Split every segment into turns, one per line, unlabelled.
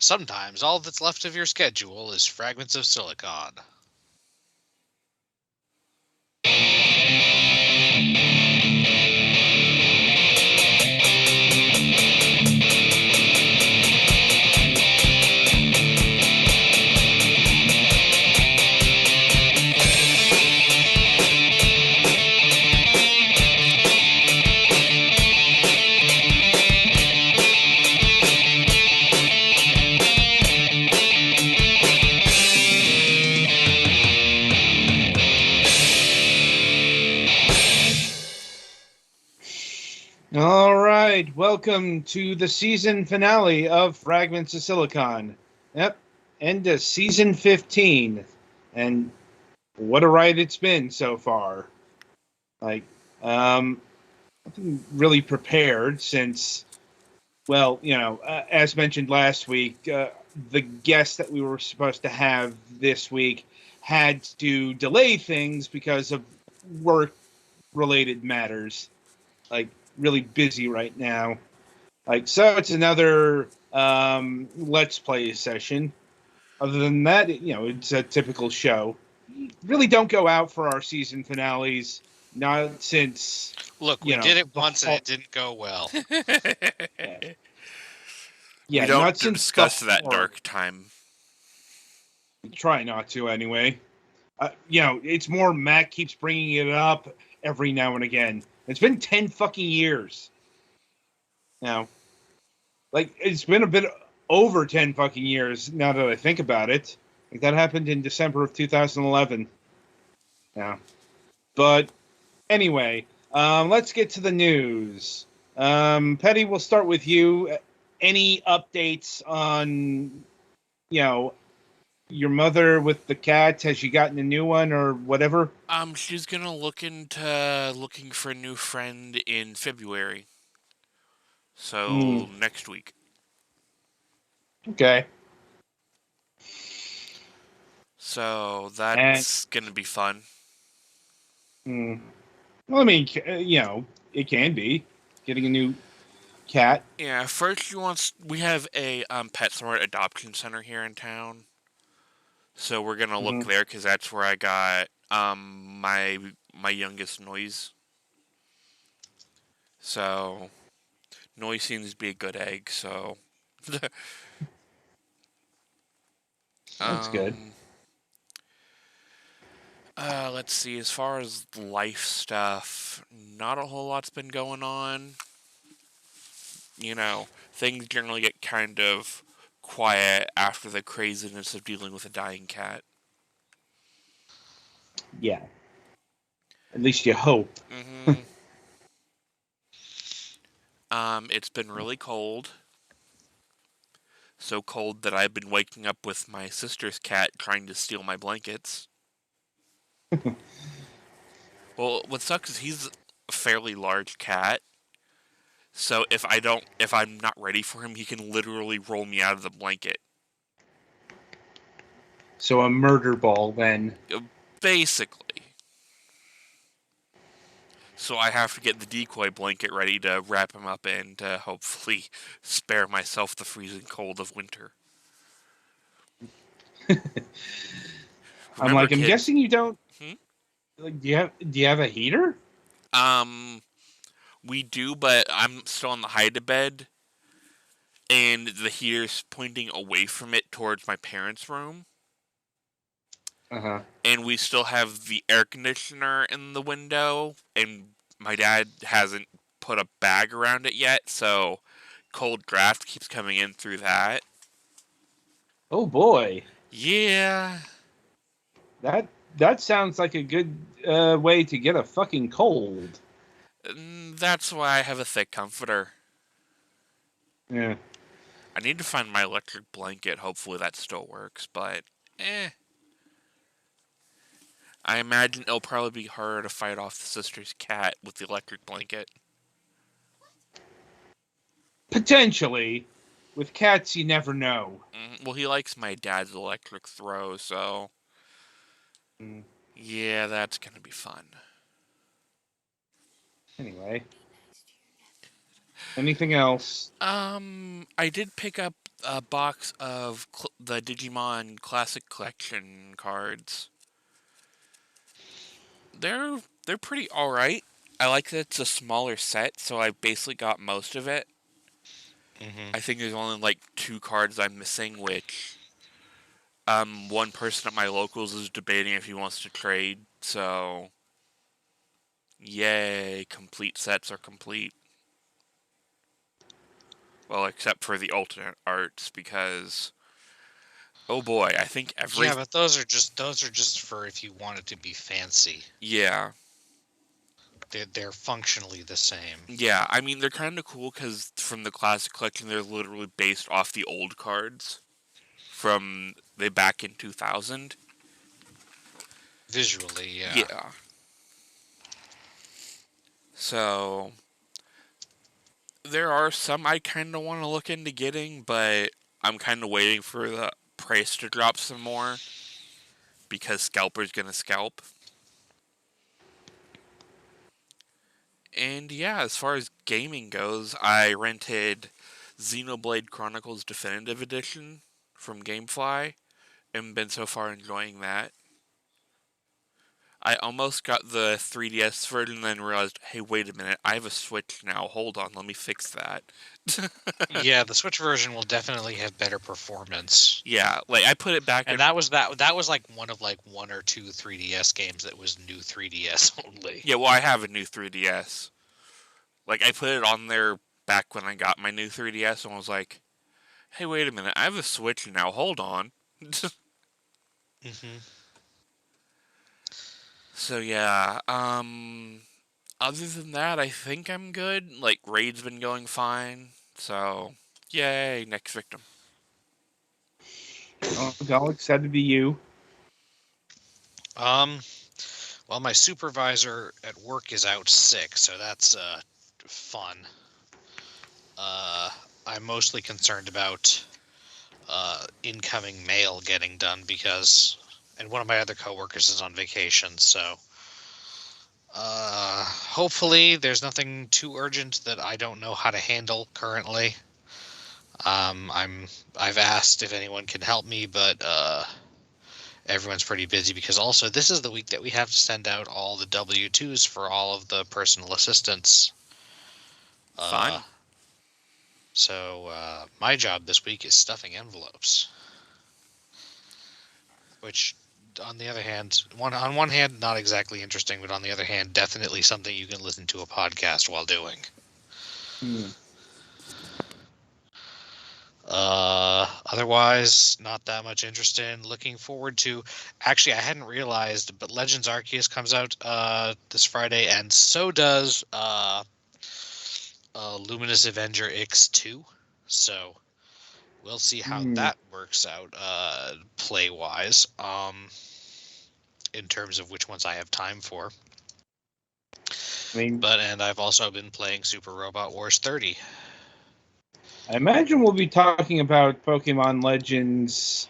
Sometimes all that's left of your schedule is fragments of silicon.
All right, welcome to the season finale of Fragments of Silicon. Yep, end of season 15. And what a ride it's been so far. Like, I've been really prepared since, as mentioned last week, the guest that we were supposed to have this week had to delay things because of work related matters. Like, really busy right now. So it's another let's play session. Other than that, it's a typical show. Really don't go out for our season finales, not since
Look, we did it
the
once and
whole
it didn't go well.
yeah,
We
yeah,
don't
not since the
discuss that
horror.
dark time.
We try not to anyway. It's more Matt keeps bringing it up every now and again. It's been 10 fucking years now. Like, it's been a bit over 10 fucking years now that I think about it. Like, that happened in December of 2011. Yeah. But anyway, let's get to the news. Petty, we'll start with you. Any updates on, your mother with the cat? Has she gotten a new one or whatever?
She's gonna look into looking for a new friend in February. So next week.
Okay.
So
And,
that's gonna be fun.
well, I mean, it can be getting a new cat.
Yeah, first she wants. We have a PetSmart adoption center here in town, so we're gonna look there because that's where I got my youngest Noise. So Noise seems to be a good egg. So
That's good.
um, let's see. As far as life stuff, not a whole lot's been going on. Things generally get kind of quiet after the craziness of dealing with a dying cat.
Yeah. At least you hope.
Mm-hmm. It's been really cold. So cold that I've been waking up with my sister's cat trying to steal my blankets. Well, what sucks is he's a fairly large cat. So if I'm not ready for him, he can literally roll me out of the blanket.
So a murder ball then.
Basically. So I have to get the decoy blanket ready to wrap him up in to hopefully spare myself the freezing cold of winter. Remember,
I'm
kids.
guessing you don't.
Hmm?
Like, do you have a heater?
Um, we do, but I'm still on the hide-to-bed, and the heater's pointing away from it towards my parents' room.
Uh-huh.
And we still have the air conditioner in the window, and my dad hasn't put a bag around it yet, so cold draft keeps coming in through that.
Oh boy.
Yeah.
That that sounds like a good way to get a fucking cold.
That's why I have a thick comforter.
Yeah.
I need to find my electric blanket. Hopefully that still works, but I imagine it'll probably be harder to fight off the sister's cat with the electric blanket.
Potentially. With cats, you never know.
Well, he likes my dad's electric throw, so yeah, that's gonna be fun.
Anyway. Anything else?
I did pick up a box of the Digimon Classic Collection cards. They're they're pretty all right. I like that it's a smaller set, so I basically got most of it.
Hmm.
I think there's only like 2 cards I'm missing, which one person at my locals is debating if he wants to trade. So yay, complete sets are complete. Well, except for the alternate arts, because oh boy, I think
Yeah, but those are just for if you want it to be fancy.
yeah.
They're functionally the same.
Yeah, I mean, they're kind of cool because from the classic collection, they're literally based off the old cards from the back in 2000.
Visually, yeah.
Yeah. So, there are some I kind of want to look into getting, but I'm kind of waiting for the price to drop some more because Scalper's going to scalp. And yeah, as far as gaming goes, I rented Xenoblade Chronicles Definitive Edition from Gamefly and been so far enjoying that. I almost got the 3DS version and then realized, hey, wait a minute, I have a Switch now. Hold on, let me fix that.
Yeah, the Switch version will definitely have better performance.
Yeah, like I put it back
And
in.
that was like one or two 3DS games that was new 3DS only.
Yeah, well, I have a new 3DS. Like I put it on there back when I got my new 3DS and was like, hey, wait a minute, I have a Switch now. Hold on.
Hmm.
So yeah, other than that, I think I'm good. Like raid's been going fine. So, yay, next victim.
Oh, Alex, had to be you.
Um, well, my supervisor at work is out sick, so that's fun. Uh, I'm mostly concerned about incoming mail getting done and one of my other coworkers is on vacation, so hopefully there's nothing too urgent that I don't know how to handle currently. Um, I'm I've asked if anyone can help me, but everyone's pretty busy because also this is the week that we have to send out all the W-2s for all of the personal assistants. Uh,
Fun.
so my job this week is stuffing envelopes, which on the other hand, on one hand, not exactly interesting, but on the other hand, definitely something you can listen to a podcast while doing.
Hmm.
Otherwise, not that much interest in. Looking forward to. Actually, I hadn't realized, but Legends Arceus comes out this Friday, and so does Luminous Avenger X2. So we'll see how
Hmm.
that works out play wise. In terms of which ones I have time for.
I mean,
And I've also been playing Super Robot Wars 30.
I imagine we'll be talking about Pokemon Legends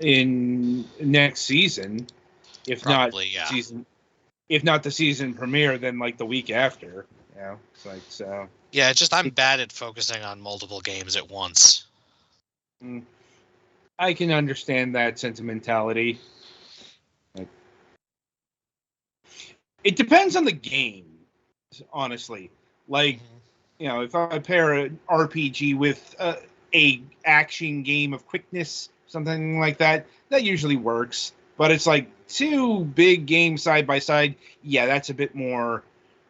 in next season, if not
Probably, yeah.
if not the season premiere, then like the week after. You know, it's like so.
Yeah, it's just I'm bad at focusing on multiple games at once.
I can understand that sentimentality. Like, it depends on the game, honestly. Like, you know, if I pair an RPG with a action game of quickness, something like that, that usually works. But it's like two big games side by side. Yeah, that's a bit more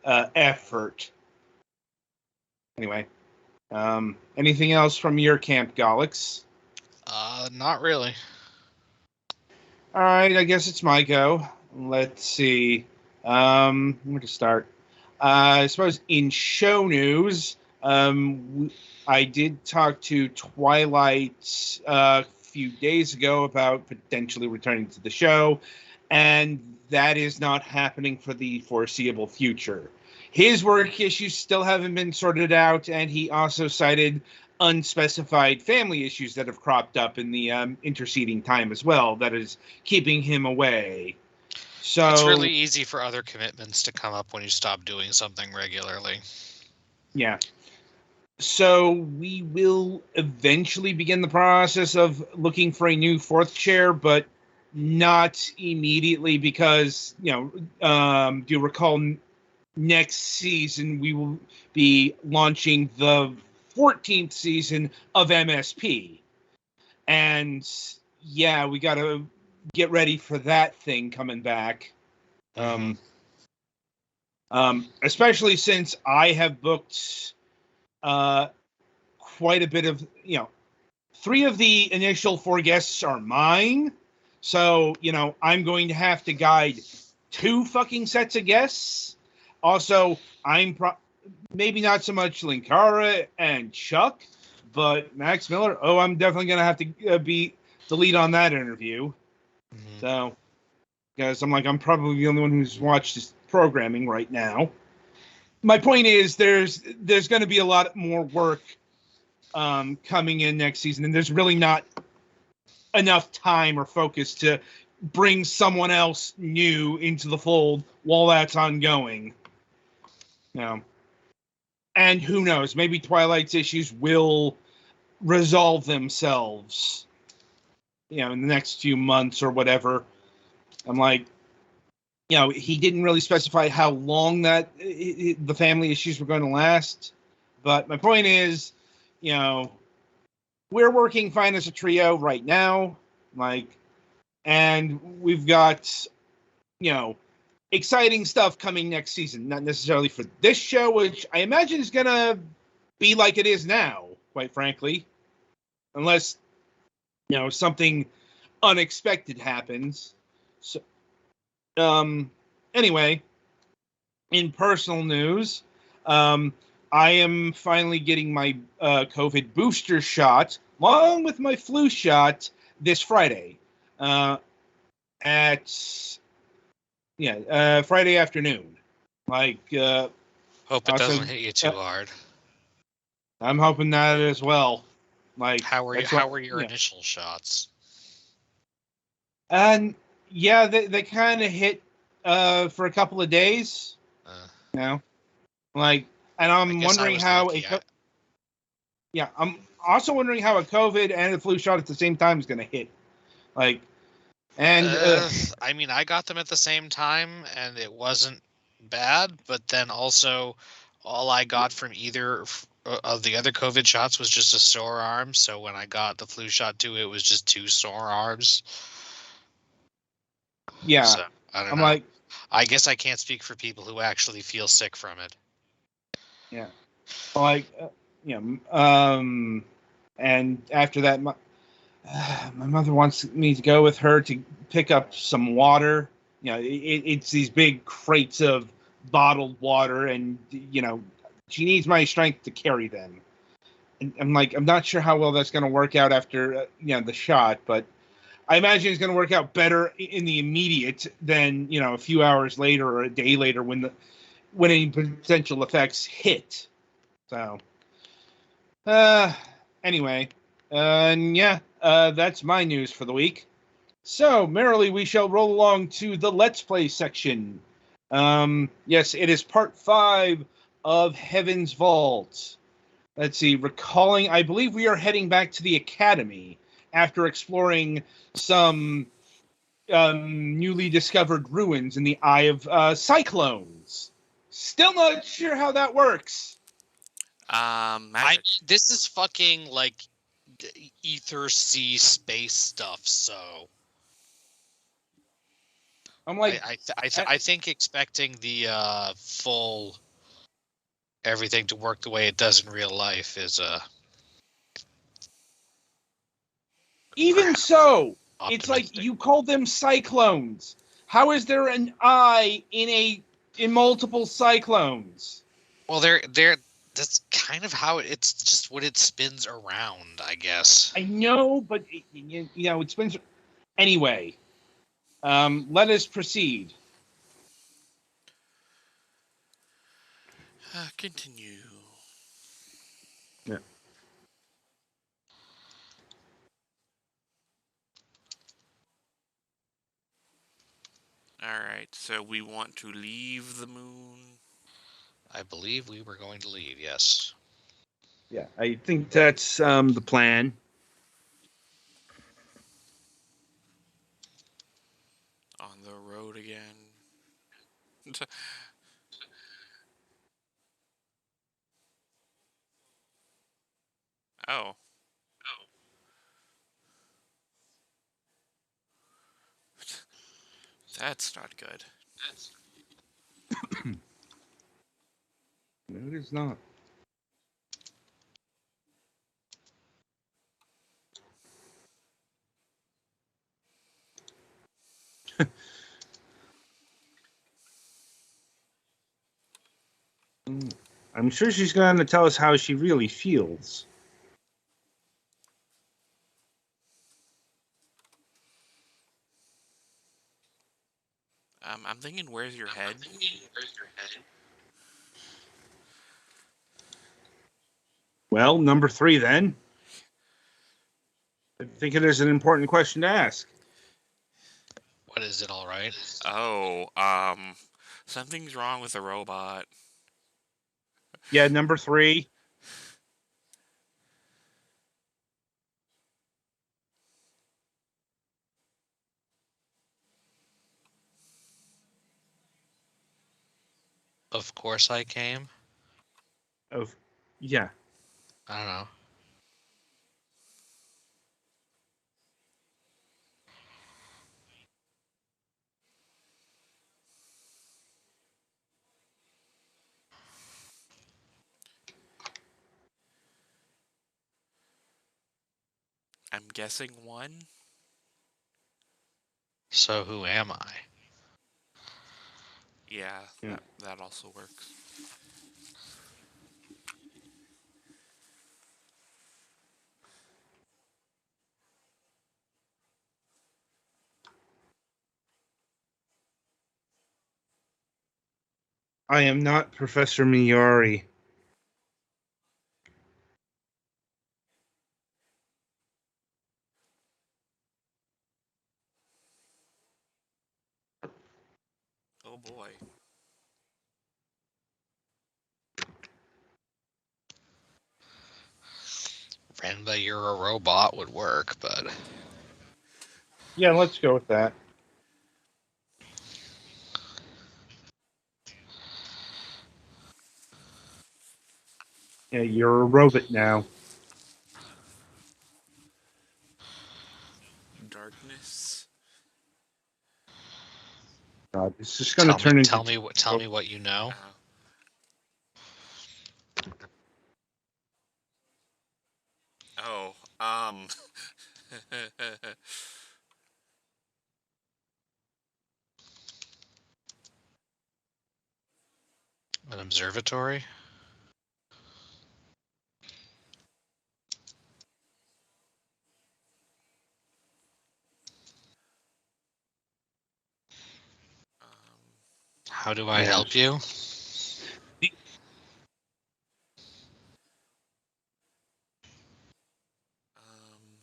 effort. Anyway, anything else from your camp, Galax?
Not really.
All right, I guess it's my go. Let's see. Where to start? I suppose in show news, I did talk to Twilight a few days ago about potentially returning to the show, and that is not happening for the foreseeable future. His work issues still haven't been sorted out, and he also cited unspecified family issues that have cropped up in the interceding time as well that is keeping him away. So
It's really easy for other commitments to come up when you stop doing something regularly.
yeah. So we will eventually begin the process of looking for a new fourth chair, but not immediately because, do you recall next season we will be launching the 14th season of MSP. And yeah, we got to get ready for that thing coming back.
Mm-hmm.
Especially since I have booked uh, quite a bit of, 3 of the initial 4 guests are mine. So, I'm going to have to guide 2 fucking sets of guests. Also, maybe not so much Linkara and Chuck, but Max Miller. Oh, I'm definitely going to have to be the lead on that interview.
Mm-hmm.
So, because I'm probably the only one who's watched this programming right now. My point is, there's going to be a lot more work coming in next season, and there's really not enough time or focus to bring someone else new into the fold while that's ongoing. And who knows? Maybe Twilight's issues will resolve themselves, in the next few months or whatever. I'm like, he didn't really specify how long that the family issues were going to last. But my point is, we're working fine as a trio right now. And we've got, exciting stuff coming next season. Not necessarily for this show, which I imagine is going to be like it is now, quite frankly. Unless, something unexpected happens. So, anyway, in personal news, I am finally getting my COVID booster shot, along with my flu shot, this Friday. At Friday afternoon.
Hope it
Also,
doesn't hit you too hard.
I'm hoping that as well. That's
How
what.
were your initial shots?
And yeah, they kind of hit for a couple of days.
Uh,
You know, and
I
I'm
guess I
wondering
was
how
lucky.
I'm also wondering how a COVID and a flu shot at the same time is going to hit. And
I mean, I got them at the same time, and it wasn't bad. But then also, all I got from either of the other COVID shots was just a sore arm. So when I got the flu shot too, it was just 2 sore arms.
yeah,
So I don't
I'm
know.
like,
I guess I can't speak for people who actually feel sick from it.
yeah, like, and after that, my mother wants me to go with her to pick up some water. It's these big crates of bottled water, and she needs my strength to carry them. And I'm not sure how well that's going to work out after the shot, but I imagine it's going to work out better in the immediate than a few hours later or a day later when any potential effects hit. So, anyway, and yeah, that's my news for the week. So, merrily, we shall roll along to the Let's Play section. Yes, it is part 5 of Heaven's Vault. Let's see, recalling, I believe we are heading back to the Academy after exploring some newly discovered ruins in the Eye of Cyclones. Still not sure how that works.
Magic.
This is fucking like ether sea space stuff. So
I'm like,
I think expecting the full everything to work the way it does in real life is
even
perhaps
so, it's like
optimistic.
you call them cyclones. How is there an eye in multiple cyclones?
Well, that's kind of how it's just what it spins around, I guess.
I know, but it's been anyway. Let us proceed.
Continue.
Yeah.
Alright, so we want to leave the moon.
I believe we were going to leave. Yes.
Yeah, I think that's the plan.
On the road again. Oh, that's not good.
No, it is not. I'm sure she's going to tell us how she really feels.
I'm thinking, where's your head?
Well, number three, then. I think it is an important question to ask.
What is it? All right.
Oh, something's wrong with the robot.
Yeah, number three.
Of course I came.
Of yeah.
I don't know.
I'm guessing one.
So who am I?
Yeah,
Yeah.
that also works.
I am not Professor Miyari.
Oh boy.
Randa, you're a robot would work, but
Yeah, let's go with that. Yeah, you're a robot now.
Darkness.
God, this is going to turn into.
tell me what you know.
Oh. Oh.
An observatory. How do I
Yeah.
help you?
Um.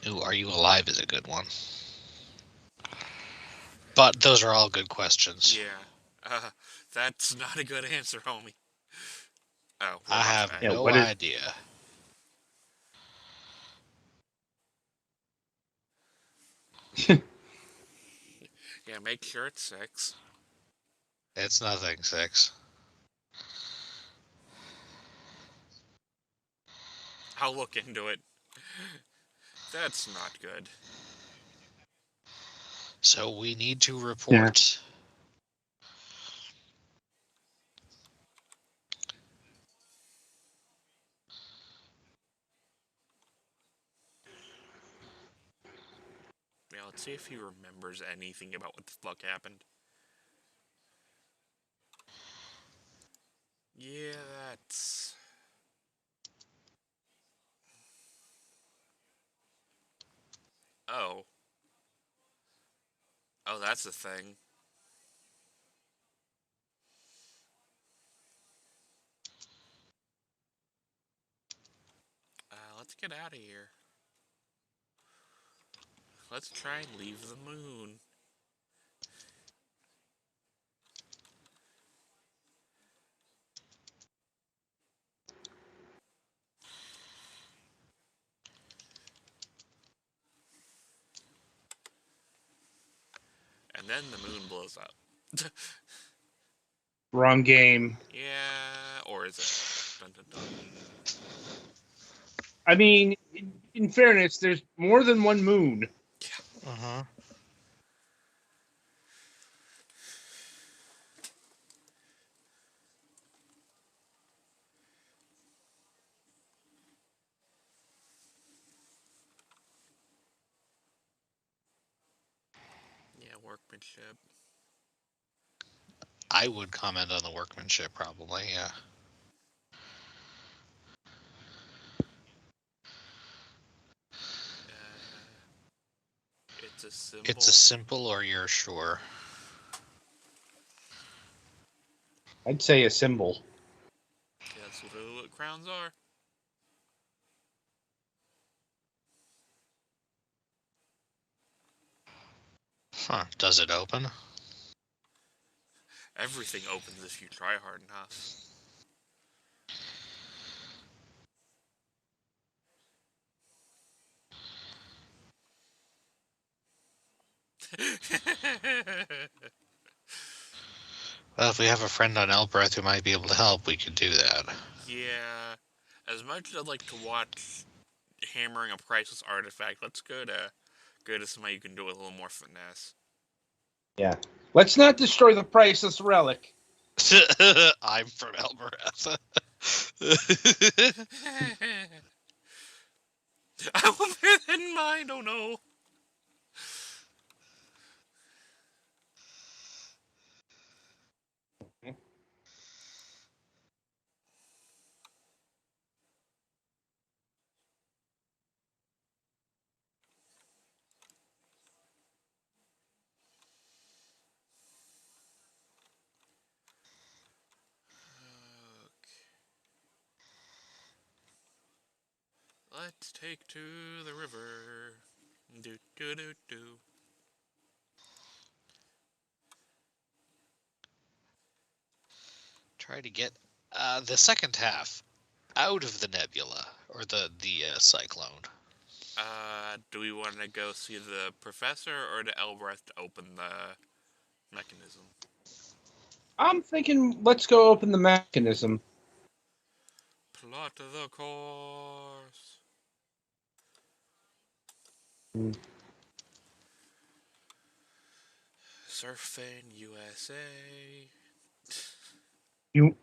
Ooh, are you alive is a good one. But those are all good questions.
Yeah. That's not a good answer, homie. Oh,
I
robot's
have
back.
Yeah.
no
What is?
idea.
Yeah, make sure it's 6.
It's nothing, Six.
I'll look into it. That's not good.
So we need to
Yeah.
report.
Yeah, let's see if he remembers anything about what the fuck happened. Yeah, that's. Oh. Oh, that's the thing. Let's get out of here. Let's try and leave the moon. then the moon blows up.
Wrong game.
Yeah, or is it? Dun dun dun.
I mean, in fairness, there's more than one moon.
Uh-huh.
Yeah, workmanship.
I would comment on the workmanship, probably, yeah.
It's a symbol.
It's a simple or you're sure.
I'd say a symbol.
That's literally what crowns are.
Huh. Does it open?
Everything opens if you try hard enough.
Well, if we have a friend on Elbreth who might be able to help, we could do that.
Yeah. As much as I'd like to watch hammering a priceless artifact, let's go to somebody you can do it with a little more finesse.
Yeah. Let's not destroy the priceless relic.
I'm from Elbreth.
I will bear that in mind, oh no. Let's take to the river. Do do do do.
Try to get the second half out of the nebula or the cyclone.
Do we want to go see the professor or to Elbreth to open the mechanism?
I'm thinking let's go open the mechanism.
Plot the course.
Hmm.
Surfing USA.
You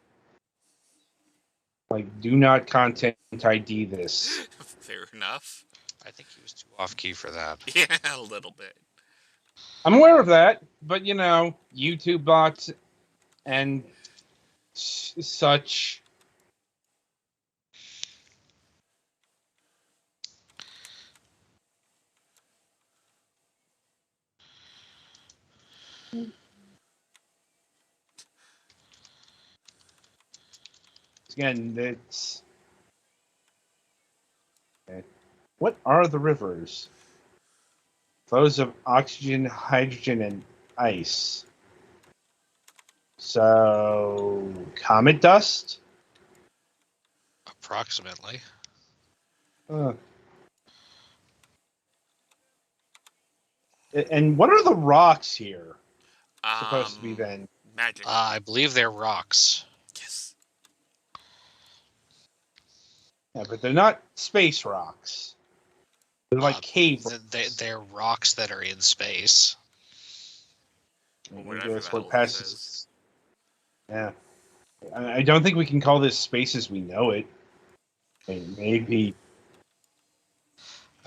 do not content ID this.
Fair enough.
I think he was too off key for that.
Yeah, a little bit.
I'm aware of that, but YouTube bots and such. Again, it's okay. What are the rivers? Flows of oxygen, hydrogen, and ice. So, comet dust?
Approximately.
Uh, and what are the rocks here supposed to be then?
Magic.
I believe they're rocks.
Yes.
Yeah, but they're not space rocks. They're like cave rocks.
They're rocks that are in space.
Or
I
whatever
guess
the
what
hell this is.
passes. Yeah. I don't think we can call this space as we know it. Maybe.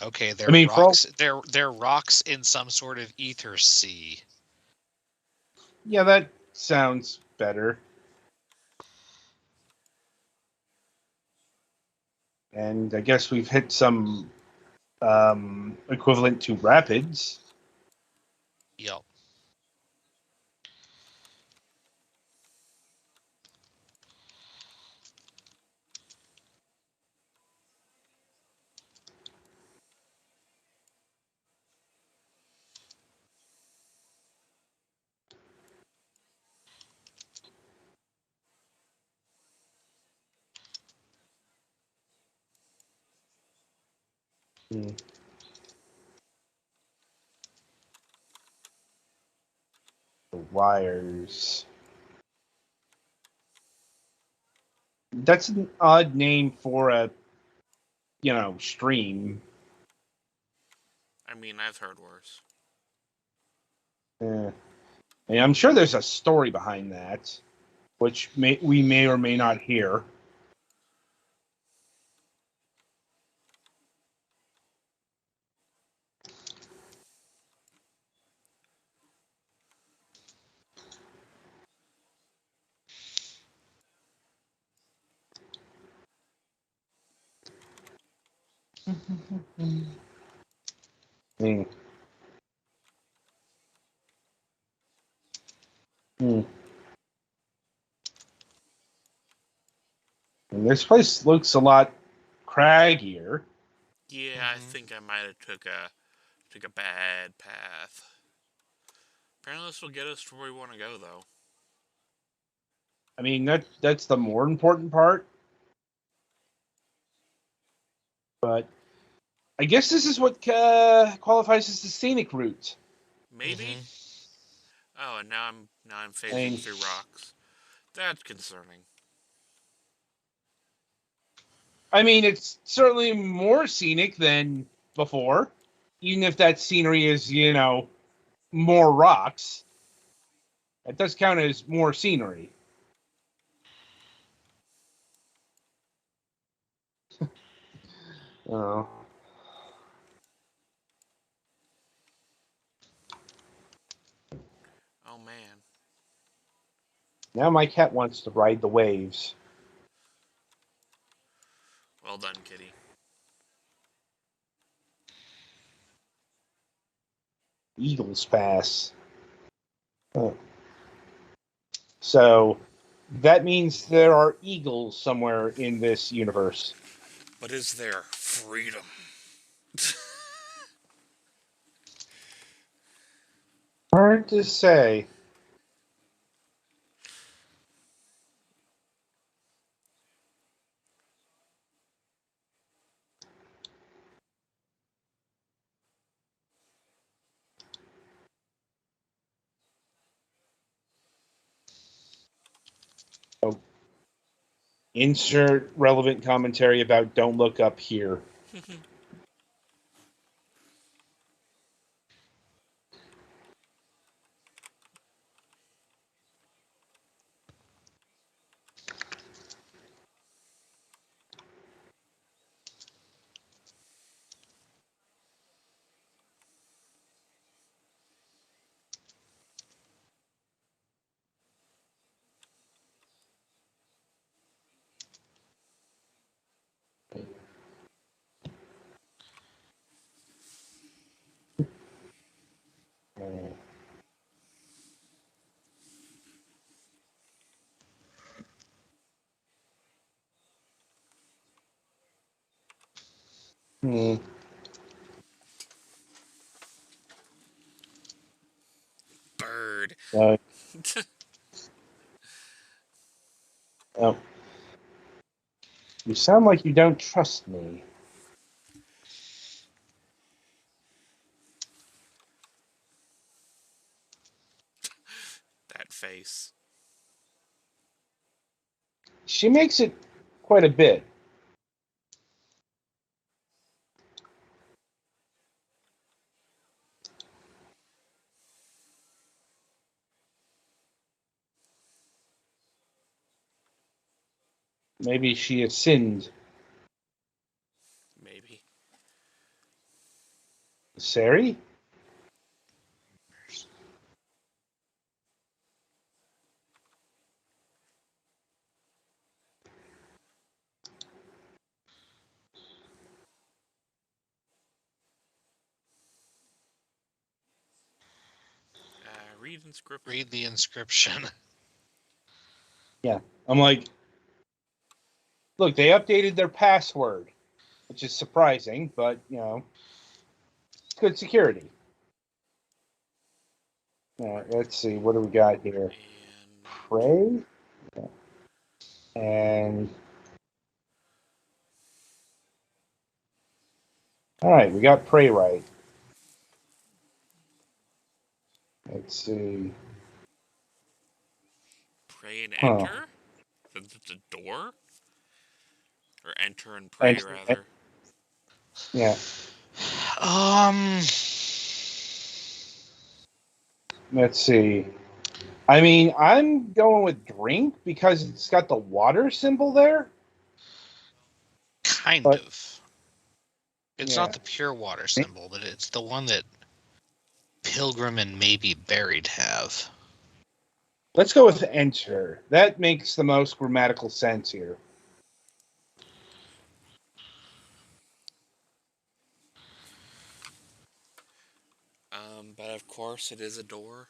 Okay, they're
I mean, for all,
rocks. They're rocks in some sort of ether sea.
yeah, that sounds better. And I guess we've hit some equivalent to rapids.
Yep.
Hmm. wires. That's an odd name for a, stream.
I mean, I've heard worse.
And I'm sure there's a story behind that, which we may or may not hear. Hmm. Hmm. And this place looks a lot craggier.
Yeah, I think I might have took a bad path. Apparently, this will get us to where we want to go, though.
I mean, that's the more important part. But I guess this is what qualifies as the scenic route.
Maybe. Oh, and now I'm
I
phasing
mean,
through rocks. That's concerning.
it's certainly more scenic than before, even if that scenery is, more rocks. It does count as more scenery. Oh.
Oh man.
Now my cat wants to ride the waves.
Well done, kitty.
Eagles Pass. Oh. So that means there are eagles somewhere in this universe.
But is there freedom?
Hard to say. Oh, insert relevant commentary about don't look up here. Hmm.
Bird.
Uh, oh. You sound like you don't trust me.
That face.
She makes it quite a bit. Maybe she has sinned.
Maybe.
Sari?
Read inscription.
Read the inscription.
Yeah. I'm like, look, they updated their password, which is surprising, but, it's good security. Let's see, what do we got here?
And
Pray? Yeah. And all right, we got pray right. Let's see.
pray and
Huh.
enter? Since it's a door? Or enter and pray,
And
rather.
yeah,
Um,
let's see. I mean, I'm going with drink because it's got the water symbol there.
kind
But
of. It's not
yeah,
the pure water symbol, but it's the one that Pilgrim and maybe Buried have.
let's go with enter. That makes the most grammatical sense here.
But of course, it is a door.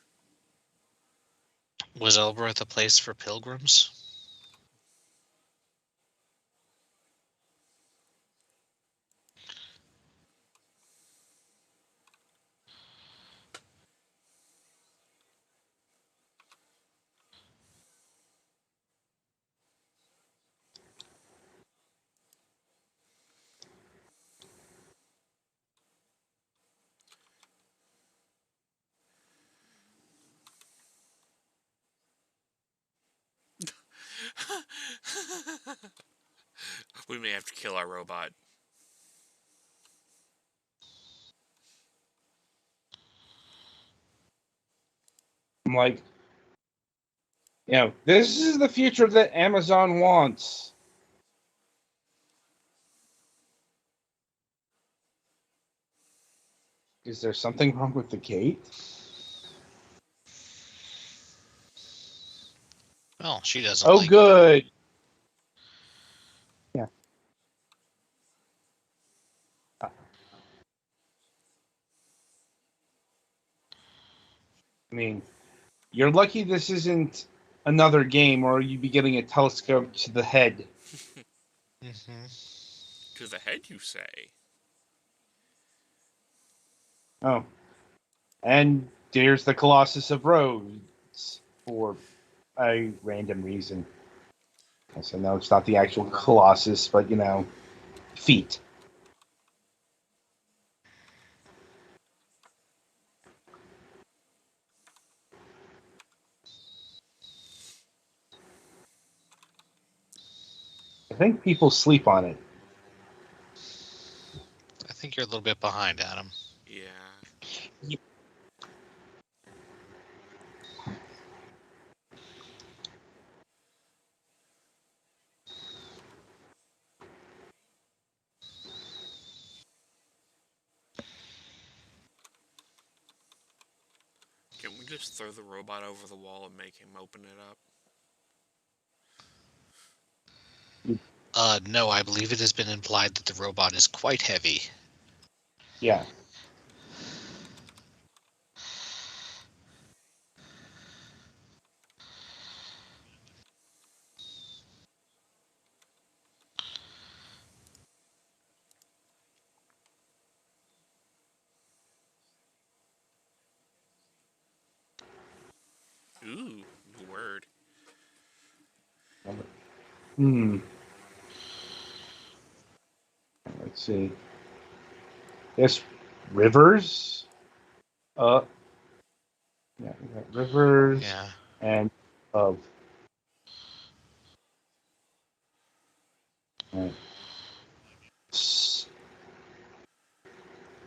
Was Elbereth a place for pilgrims?
We may have to kill our robot.
I'm like, this is the future that Amazon wants. Is there something wrong with the gate?
Well, she doesn't
Oh,
like it.
good. Yeah. I mean, you're lucky this isn't another game, or you'd be getting a telescope to the head.
Hmm.
To the head, you say?
Oh, and there's the Colossus of Rhodes for a random reason. So no, it's not the actual Colossus, but feet. I think people sleep on it.
I think you're a little bit behind, Adam.
Yeah. Can we just throw the robot over the wall and make him open it up?
No, I believe it has been implied that the robot is quite heavy.
Yeah.
Ooh, new word.
Hmm. Let's see. Yes, rivers. Uh, yeah, we got rivers
Yeah.
and of. Right.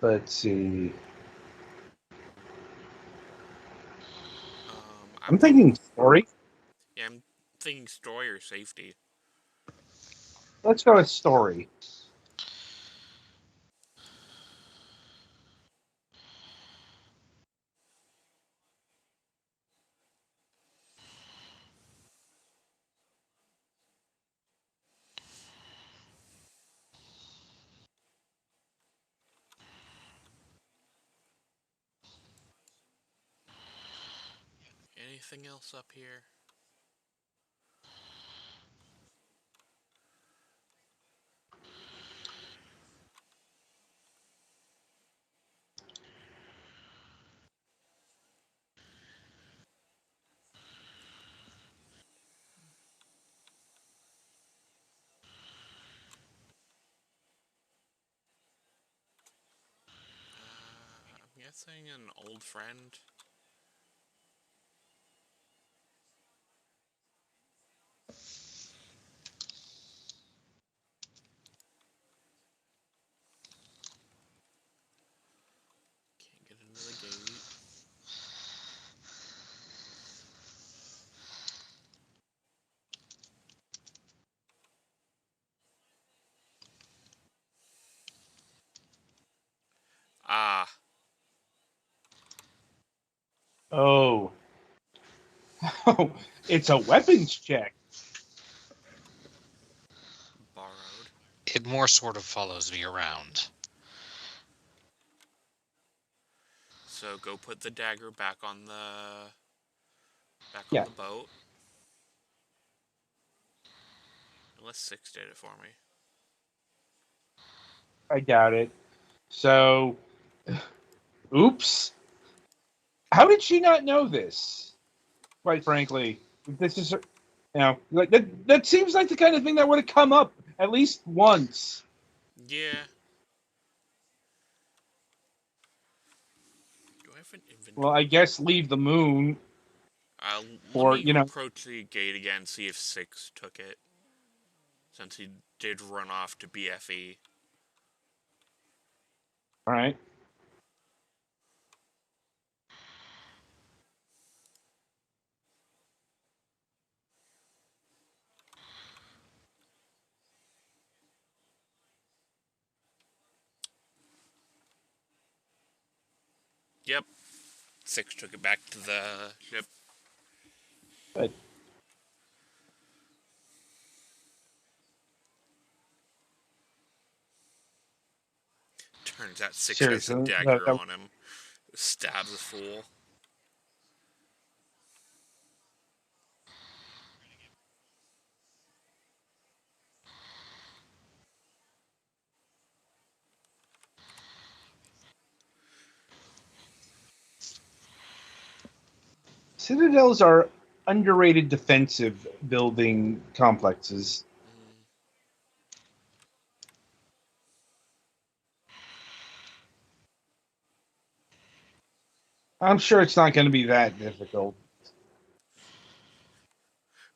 Let's see.
I'm
I'm
thinking.
thinking story.
Yeah, I'm thinking story or safety.
Let's go with story.
Anything else up here? I'm guessing an old friend. Can't get into the gate. Ah,
Oh. Oh, it's a weapons check.
borrowed.
It more sort of follows me around.
So go put the dagger back on the
Yeah.
boat. Unless 6 did it for me.
I doubt it. So, oops. How did she not know this? Quite frankly, this is, like that seems like the kind of thing that would have come up at least once.
Yeah. Do I have an
Well,
inventory?
I guess leave the moon,
Let
or
me approach the gate again, see if 6 took it. Since he did run off to BFE.
all right.
Yep. 6 took it back to the ship.
But
Turns out 6 has a
seriously,
dagger on him. Stabs a fool.
citadels are underrated defensive building complexes.
Mm.
I'm sure it's not going to be that difficult.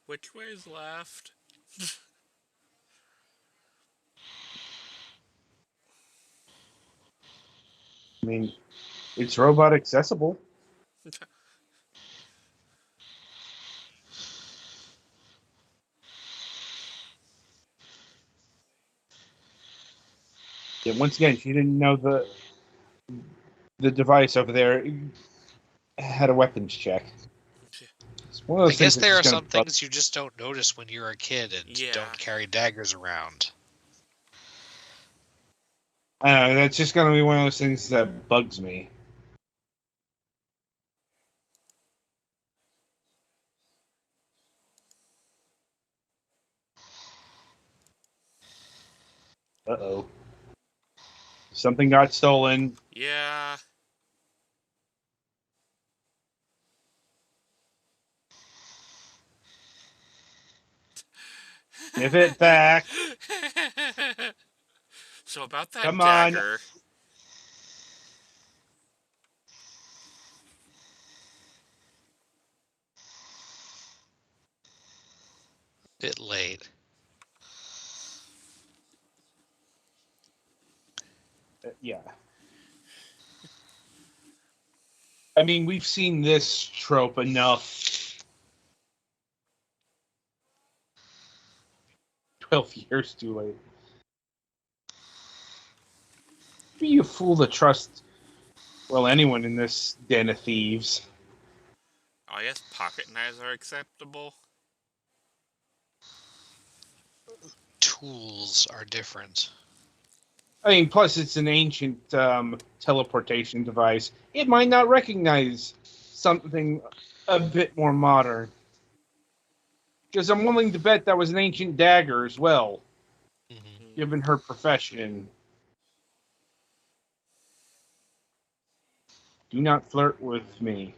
Which way is left?
I mean, it's robot accessible. Yeah, once again, she didn't know the device over there had a weapons check. It's one of
I
those things
guess
that's
there
just
are
going to
some
bug.
things you just don't notice when you're a kid and
Yeah.
don't carry daggers around.
That's just going to be one of those things that bugs me. Uh-oh. Something got stolen.
Yeah.
Give it back.
So about that
Come on.
dagger.
Bit late.
Yeah. I mean, we've seen this trope enough. 12 years too late. Be you fool to trust, well, anyone in this den of thieves.
I guess pocket knives are acceptable.
Tools are different.
I mean, plus it's an ancient teleportation device. It might not recognize something a bit more modern. Because I'm willing to bet that was an ancient dagger as well,
Mm-hmm.
Mm.
given her profession. Do not flirt with me.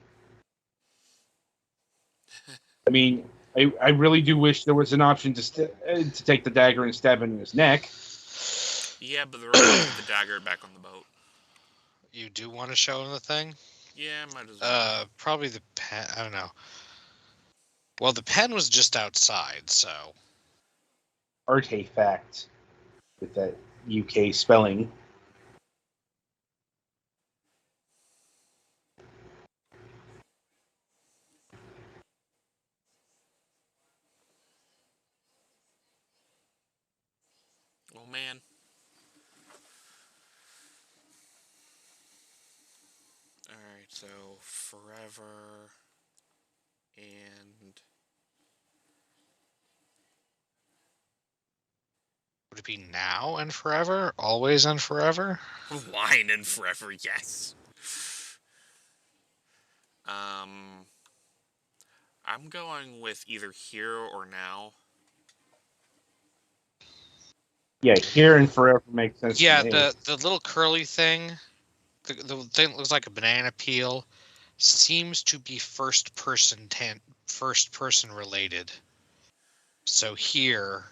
I mean, I really do wish there was an option to take the dagger and stab him in his neck.
Yeah, but the robot put the dagger back on the boat.
You do want to show him the thing?
Yeah, might as well.
Probably I don't know. Well, the pen was just outside, so
Artifact with that UK spelling.
Oh man. Alright, so forever and
would it be now and forever? Always and forever?
wine and forever, yes. Um I'm going with either here or now.
Yeah, here and forever makes sense to
Yeah,
me.
the little curly thing, the thing that looks like a banana peel, seems to be first person related. So here,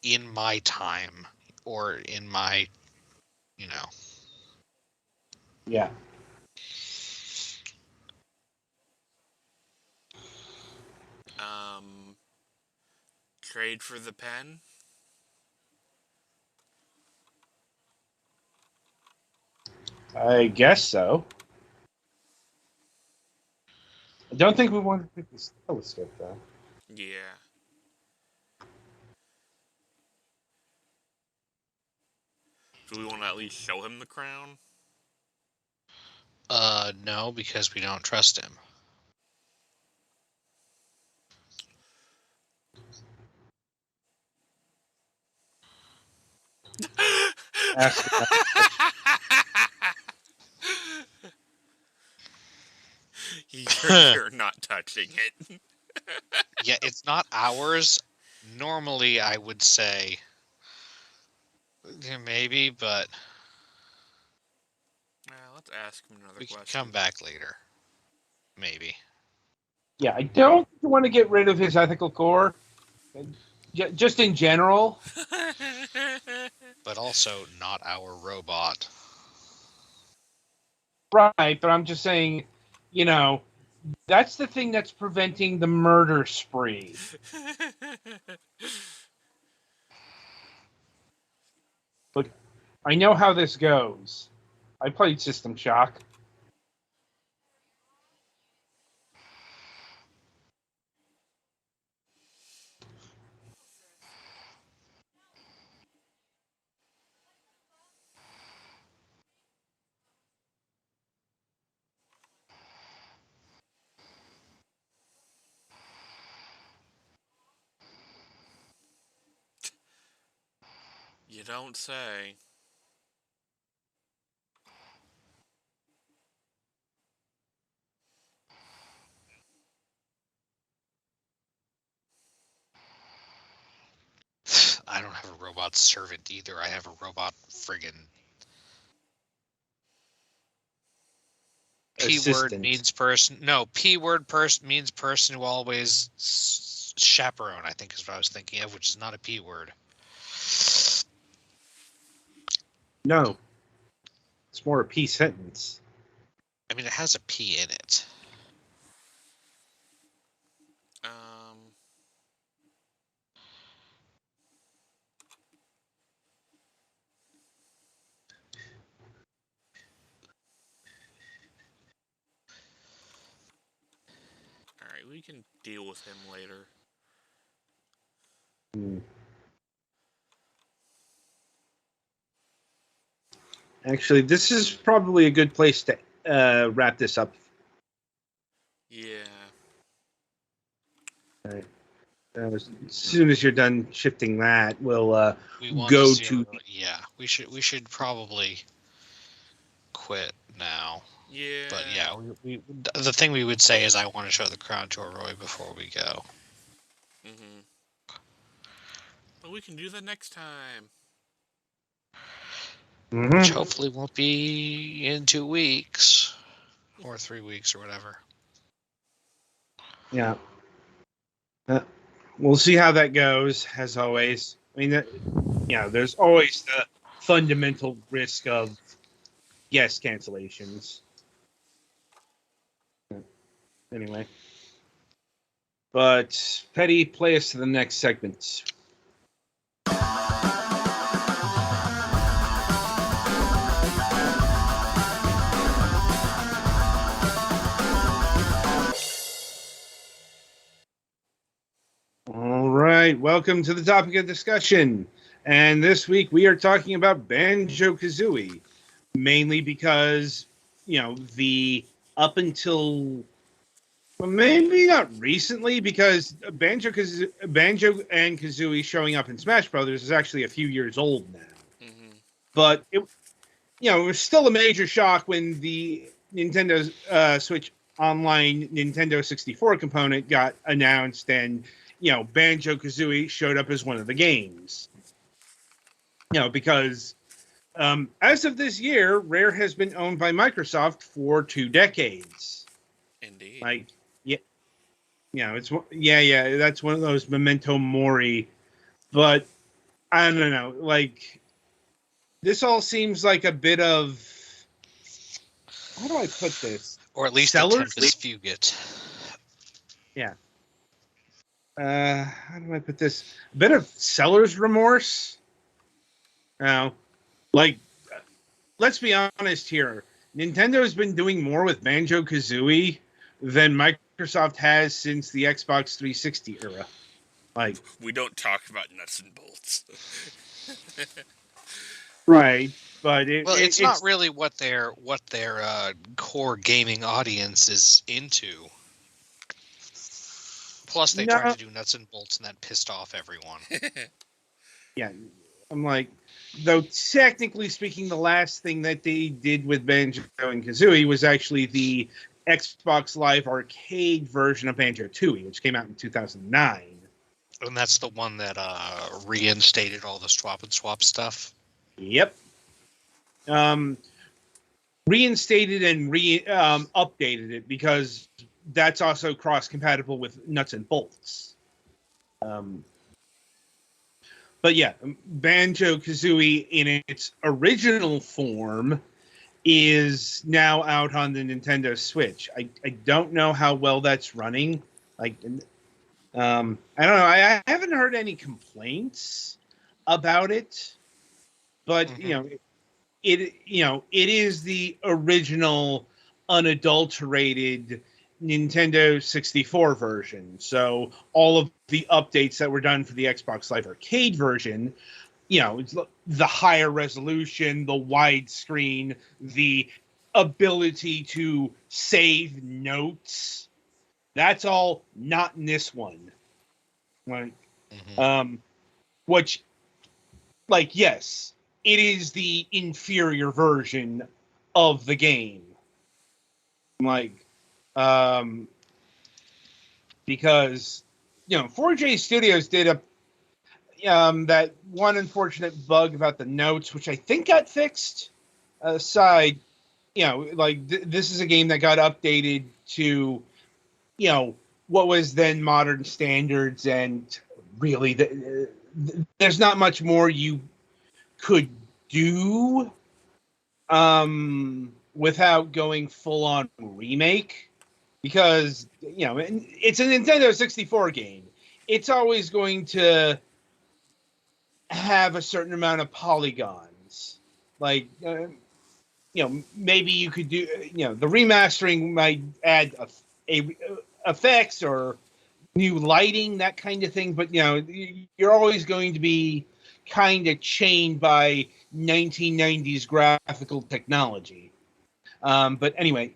in my time, or in my, you know,
Yeah.
Um Trade for the pen.
I guess so. I don't think we want to pick this telescope, though.
Yeah. Do we want to at least show him the crown?
no, because we don't trust him.
Ask him.
You're not touching it.
Yeah, it's not ours. Normally, I would say yeah, maybe, but
Let's ask him another
we can
question.
come back later. Maybe.
Yeah, I don't want to get rid of his ethical core. Just in general.
But also not our robot.
Right, but I'm just saying, you know, that's the thing that's preventing the murder spree. Look, I know how this goes. I played System Shock.
You don't say.
I don't have a robot servant either. I have a robot friggin' P word
Assistant.
means person. No, P word person means person who always chaperone, I think is what I was thinking of, which is not a P word.
No, it's more a P sentence.
I mean, it has a P in it.
Um, Alright, we can deal with him later.
Hmm. Actually, this is probably a good place to wrap this up.
Yeah.
All right. As soon as you're done shifting that, we'll
We want to
go
see.
to.
Yeah, we should probably quit now.
Yeah.
But yeah, the thing we would say is I want to show the crown to Roy before we go.
Mm-hmm. But we can do that next time.
Which
Mhm.
hopefully won't be in 2 weeks or 3 weeks or whatever.
Yeah. We'll see how that goes, as always. I mean, there's always the fundamental risk of guest cancellations. Anyway, But Petty, play us to the next segment. All right, welcome to the topic of discussion. And this week we are talking about Banjo-Kazooie, mainly because, the up until, well, maybe not recently, because Banjo and Kazooie showing up in Smash Brothers is actually a few years old now.
Mm-hmm.
But it was still a major shock when the Nintendo Switch Online Nintendo 64 component got announced, and Banjo Kazooie showed up as one of the games. Because as of this year, Rare has been owned by Microsoft for 2 decades.
Indeed.
Like, it's that's one of those memento mori. But I don't know, like, this all seems like a bit of, how do I put this?
Or at least
Sellers?
a Tempest Fugit.
Yeah. How do I put this? A bit of seller's remorse. Now, like, let's be honest here. Nintendo's been doing more with Banjo-Kazooie than Microsoft has since the Xbox 360 era. Like,
we don't talk about nuts and bolts.
right, but
it's not really what their core gaming audience is into. Plus, they tried to do nuts and bolts, and that pissed off everyone.
Yeah, I'm like, though technically speaking, the last thing that they did with Banjo and Kazooie was actually the Xbox Live Arcade version of Banjo-Tooie, which came out in 2009.
And that's the one that reinstated all the swap and swap stuff.
Yep. Reinstated and updated it because that's also cross-compatible with nuts and bolts. But yeah, Banjo-Kazooie in its original form is now out on the Nintendo Switch. I don't know how well that's running. Like, I don't know. I haven't heard any complaints about it, but it is the original unadulterated Nintendo 64 version. So all of the updates that were done for the Xbox Live Arcade version, it's the higher resolution, the widescreen, the ability to save notes. That's all not in this one. Right. Which, like, yes, it is the inferior version of the game. Like, because 4J Studios did a that one unfortunate bug about the notes, which I think got fixed. Aside, this is a game that got updated to what was then modern standards, and really there's not much more you could do without going full on remake, because it's a Nintendo 64 game. It's always going to have a certain amount of polygons. Like, maybe you could do, the remastering might add a effects or new lighting, that kind of thing. But, you're always going to be kind of chained by 1990s graphical technology. But anyway,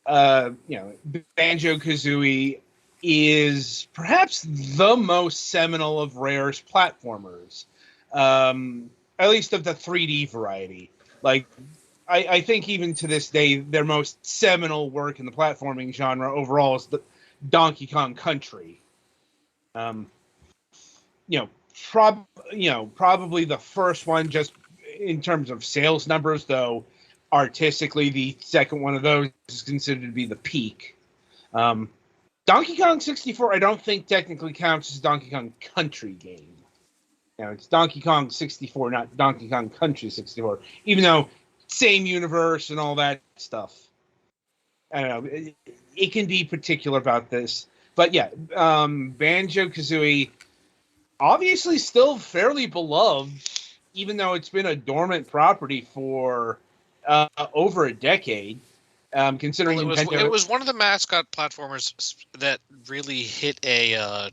Banjo-Kazooie is perhaps the most seminal of Rare's platformers. At least of the 3D variety. Like, I think even to this day, their most seminal work in the platforming genre overall is the Donkey Kong Country. Probably the first one, just in terms of sales numbers, though artistically, the second one of those is considered to be the peak. Donkey Kong 64, I don't think technically counts as Donkey Kong Country game. It's Donkey Kong 64, not Donkey Kong Country 64, even though same universe and all that stuff. I don't know. It can be particular about this. But yeah, Banjo-Kazooie, obviously still fairly beloved, even though it's been a dormant property for over a decade.
Well,
Considering
it
Nintendo,
was one of the mascot platformers that really hit a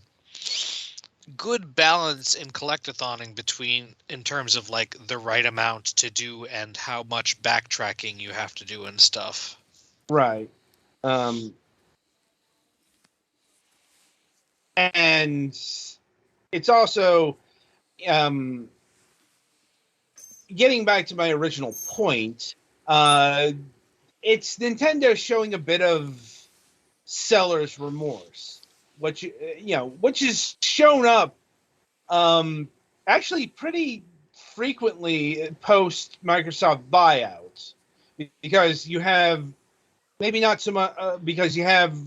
good balance in collectathoning between in terms of like the right amount to do and how much backtracking you have to do and stuff.
right? Um, and it's also um, getting back to my original point. It's Nintendo showing a bit of seller's remorse, which is shown up actually pretty frequently post Microsoft buyouts, because you have maybe not so much because you have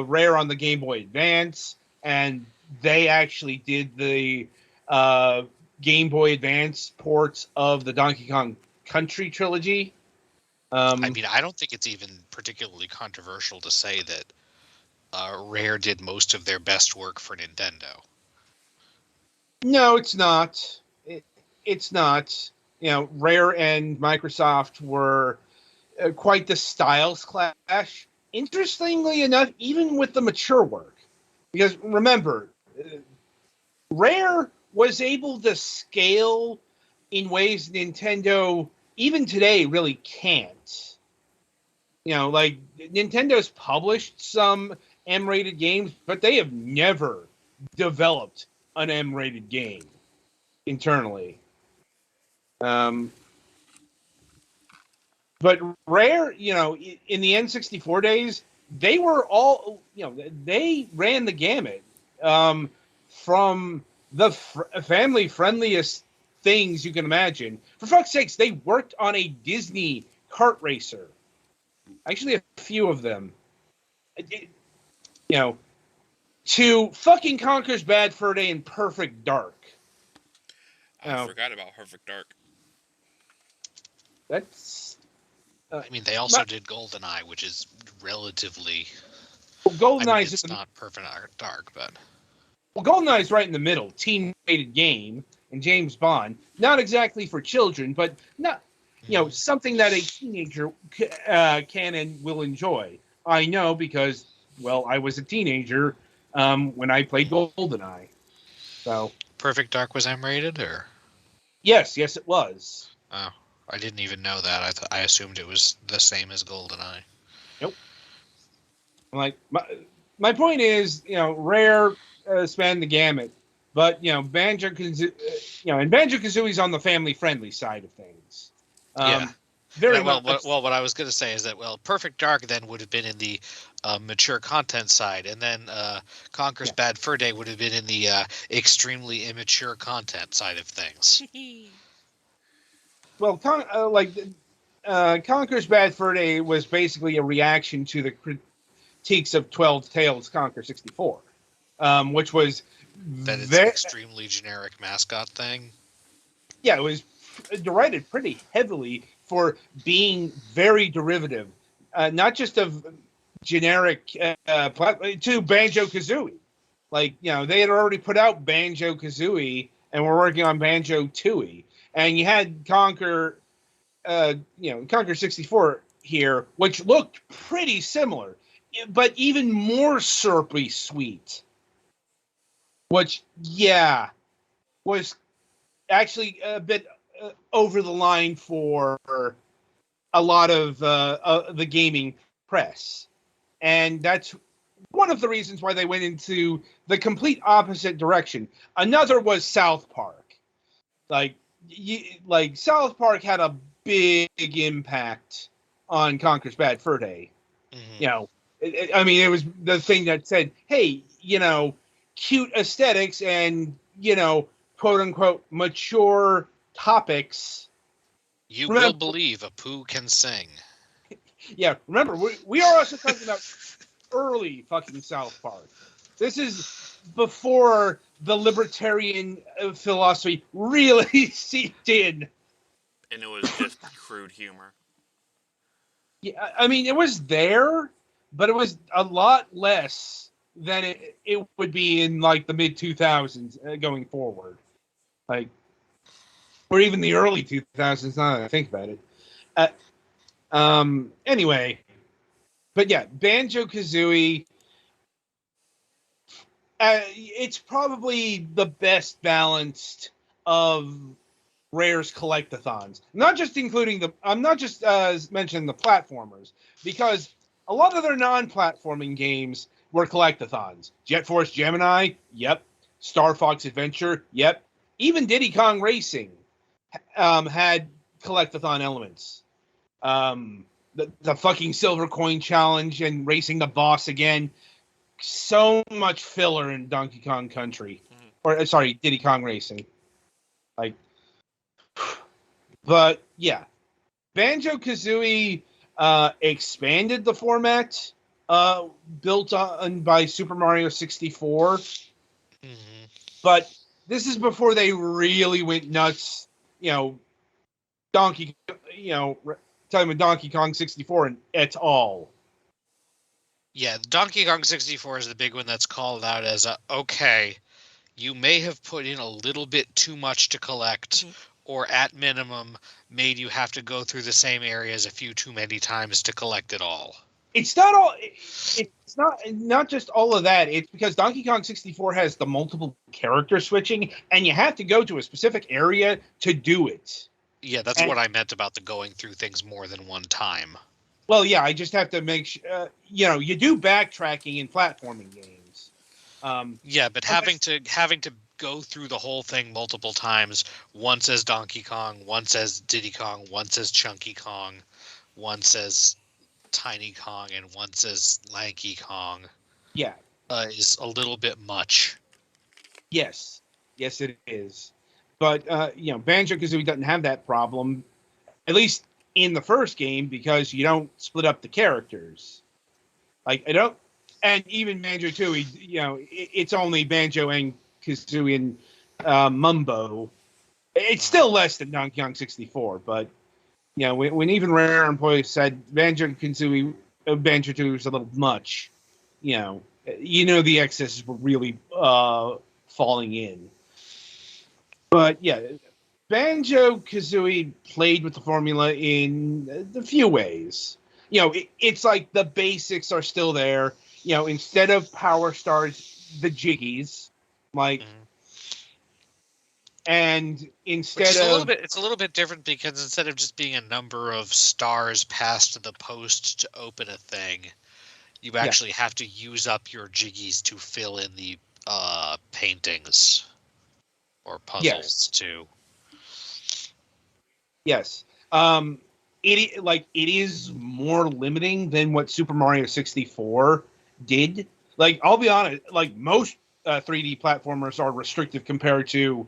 Rare on the Game Boy Advance, and they actually did the uh, Game Boy Advance ports of the Donkey Kong Country trilogy.
I mean, I don't think it's even particularly controversial to say that Rare did most of their best work for Nintendo.
No, it's not. It's not. Rare and Microsoft were quite the styles clash. Interestingly enough, even with the mature work, because remember, Rare was able to scale in ways Nintendo, even today, really can't. Like Nintendo's published some M-rated games, but they have never developed an M-rated game internally. Um, but Rare, in the N64 days, they were all, they ran the gamut, from the family friendliest things you can imagine. For fuck's sakes, they worked on a Disney kart racer. Actually, a few of them. You know, to fucking Conker's Bad Fur Day and Perfect Dark.
I forgot about Perfect Dark.
That's.
I mean, they also did GoldenEye, which is relatively.
GoldenEye's
it's not Perfect Dark, but.
Well, GoldenEye's right in the middle. Team-rated game, and James Bond. Not exactly for children, but not something that a teenager can and will enjoy. I know because, well, I was a teenager when I played GoldenEye. So
Perfect Dark was M-rated, or?
yes, it was.
Oh, I didn't even know that. I assumed it was the same as GoldenEye.
Nope. Like my point is, Rare spanned the gamut, but and Banjo-Kazooie's on the family-friendly side of things.
Yeah.
Very
well,
much.
What I was going to say is that Perfect Dark then would have been in the mature content side, and then Conker's Bad Fur Day would have been in the extremely immature content side of things.
Well, Conker's Bad Fur Day was basically a reaction to the critiques of 12 Tales Conker 64, which was
that it's an extremely generic mascot thing.
Yeah, it was derided pretty heavily for being very derivative, not just of generic to Banjo-Kazooie. Like, they had already put out Banjo-Kazooie and were working on Banjo-Tooie. And you had Conker 64 here, which looked pretty similar, but even more syrupy sweet. Which, was actually a bit over the line for a lot of the gaming press. And that's one of the reasons why they went into the complete opposite direction. Another was South Park. Like South Park had a big impact on Conker's Bad Fur Day.
Mm-hmm.
It was the thing that said, hey, cute aesthetics and, quote unquote, mature topics.
You will believe a poo can sing.
Yeah, remember, we are also talking about early fucking South Park. This is before the libertarian philosophy really seeped in.
And it was just crude humor.
Yeah, it was there, but it was a lot less than it would be in like the mid 2000s going forward, like, or even the early 2000s. Now that I think about it. Anyway, but yeah, Banjo Kazooie. It's probably the best balanced of Rare's collectathons. Not just including the. I'm not just mentioning the platformers, because a lot of their non-platforming games were collectathons. Jet Force Gemini, yep. Star Fox Adventure, yep. Even Diddy Kong Racing had collectathon elements. The fucking Silver Coin Challenge and racing the boss again. So much filler in Donkey Kong Country, or sorry, Diddy Kong Racing. Like, but yeah, Banjo Kazooie expanded the format built on by Super Mario 64, but this is before they really went nuts. You know, Donkey, you know, talking about Donkey Kong 64 and et al.
Yeah, Donkey Kong 64 is the big one that's called out as okay, you may have put in a little bit too much to collect, or at minimum made you have to go through the same areas a few too many times to collect it all.
It's not all. It's not just all of that. It's because Donkey Kong 64 has the multiple character switching, and you have to go to a specific area to do it.
Yeah, that's what I meant about the going through things more than one time.
Well, yeah, I just have to make sure. You do backtracking in platforming games.
Yeah, but having to go through the whole thing multiple times, once as Donkey Kong, once as Diddy Kong, once as Chunky Kong, once as Tiny Kong, and once as Lanky Kong,
yeah,
is a little bit much.
yes, it is. But Banjo Kazooie doesn't have that problem, at least in the first game, because you don't split up the characters. Like I don't, and even Banjo Tooie, it's only Banjo and Kazooie and Mumbo. It's still less than Donkey Kong 64, but when even Rare employees said Banjo Kazooie, Banjo Tooie was a little much, the excesses were really falling in. But yeah, Banjo Kazooie played with the formula in a few ways. It's like the basics are still there. Instead of Power Stars, the Jiggies, like, and instead of
it's a little bit different because instead of just being a number of stars passed to the post to open a thing, you actually have to use up your Jiggies to fill in the paintings or puzzles too.
Yes. It is more limiting than what Super Mario 64 did. Like, I'll be honest, like most 3D platformers are restrictive compared to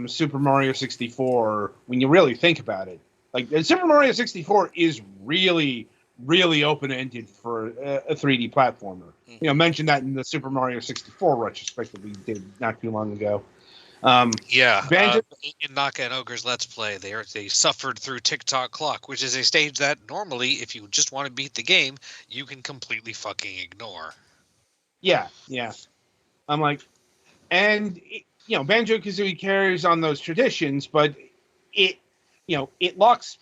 Super Mario 64 when you really think about it. Like, Super Mario 64 is really, really open-ended for a 3D platformer. Mentioned that in the Super Mario 64 retrospective we did not too long ago.
In Naka and Ogre's Let's Play, they suffered through Tick-Tock Clock, which is a stage that normally, if you just want to beat the game, you can completely fucking ignore.
Yeah. I'm like, and Banjo Kazooie carries on those traditions, but it locks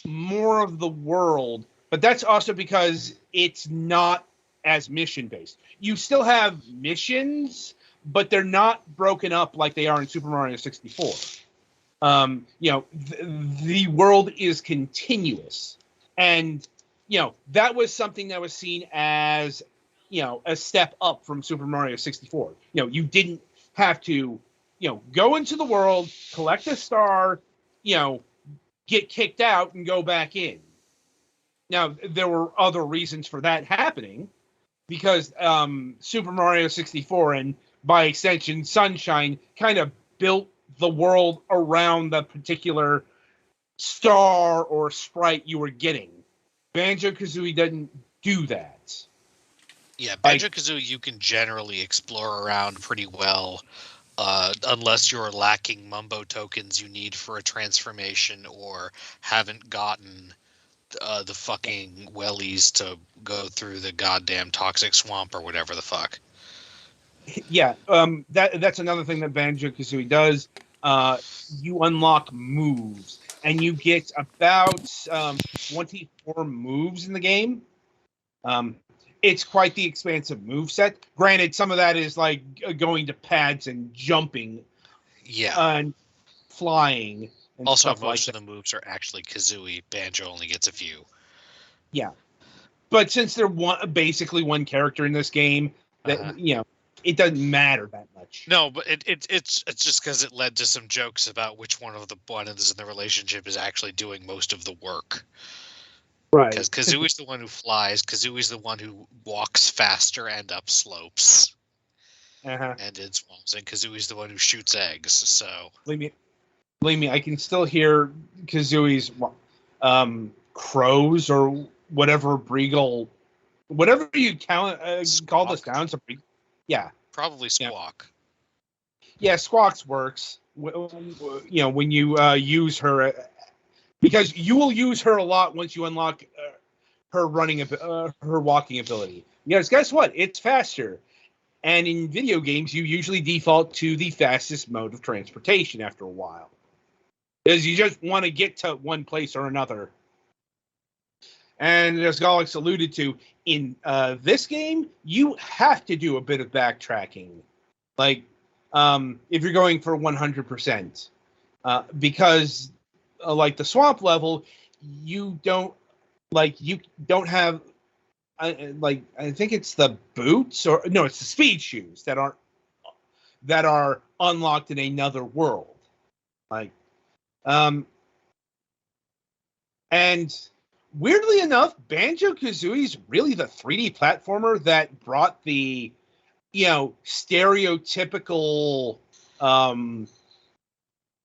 more of the world. But that's also because it's not as mission based. You still have missions, but they're not broken up like they are in Super Mario 64. The world is continuous, and that was something that was seen as a step up from Super Mario 64. You didn't have to go into the world, collect a star, get kicked out and go back in. Now there were other reasons for that happening, because Super Mario 64 and by extension Sunshine kind of built the world around the particular star or sprite you were getting. Banjo Kazooie doesn't do that.
Yeah, Banjo Kazooie you can generally explore around pretty well, unless you're lacking Mumbo tokens you need for a transformation or haven't gotten the fucking wellies to go through the goddamn toxic swamp or whatever the fuck.
Yeah, that's another thing that Banjo-Kazooie does. You unlock moves, and you get about 24 moves in the game. Um, it's quite the expansive move set. Granted, some of that is like going to pads and jumping
Yeah.
and flying and
Also,
stuff like
most of
that.
the moves are actually Kazooie. Banjo only gets a few.
Yeah, but since they're basically one character in this game, that
Uh-huh.
it doesn't matter that much.
No, but it's just because it led to some jokes about which one of the ones in the relationship is actually doing most of the work.
Right.
Because Kazooie's the one who flies, Kazooie's the one who walks faster and up slopes
Uh-huh.
and in swamps, and Kazooie's the one who shoots eggs. So
Believe me, I can still hear Kazooie's crows or whatever Breagle, whatever you count call the
Squawk,
sounds of yeah,
probably
yeah,
Squawk.
yeah. Squawks works. When you use her, because you will use her a lot once you unlock her her walking ability. Yes, guess what? It's faster. And in video games, you usually default to the fastest mode of transportation after a while, because you just want to get to one place or another. And as Galax alluded to, in this game, you have to do a bit of backtracking, like if you're going for 100%, because like the swamp level, you don't you don't have like I think it's the boots or no, it's the speed shoes that are unlocked in another world, like um and weirdly enough, Banjo Kazooie is really the 3D platformer that brought the stereotypical um,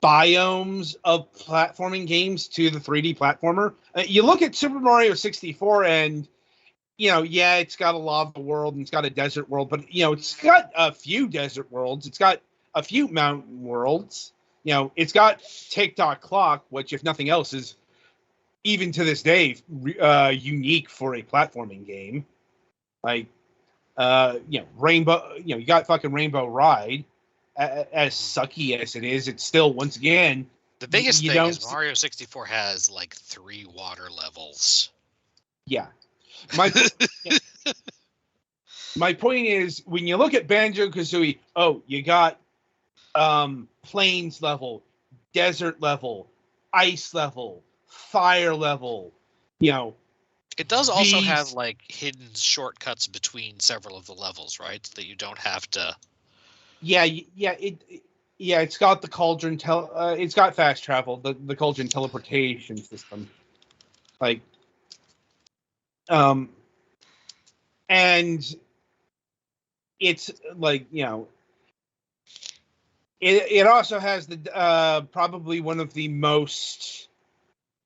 biomes of platforming games to the 3D platformer. You look at Super Mario 64, and yeah, it's got a lava world and it's got a desert world, but it's got a few desert worlds. It's got a few mountain worlds. It's got Tick-Tock Clock, which, if nothing else, is even to this day unique for a platforming game. Like Rainbow, you got fucking Rainbow Ride. As sucky as it is, it's still, once again,
The biggest
you
thing
don't
is Mario 64 has like 3 water levels.
yeah. My yeah. My point is, when you look at Banjo Kazooie, you got plains level, desert level, ice level, fire level.
It does also have
These
like hidden shortcuts between several of the levels, right? That you don't have to.
it's got the cauldron it's got fast travel, the cauldron teleportation system, like and it's like it also has the probably one of the most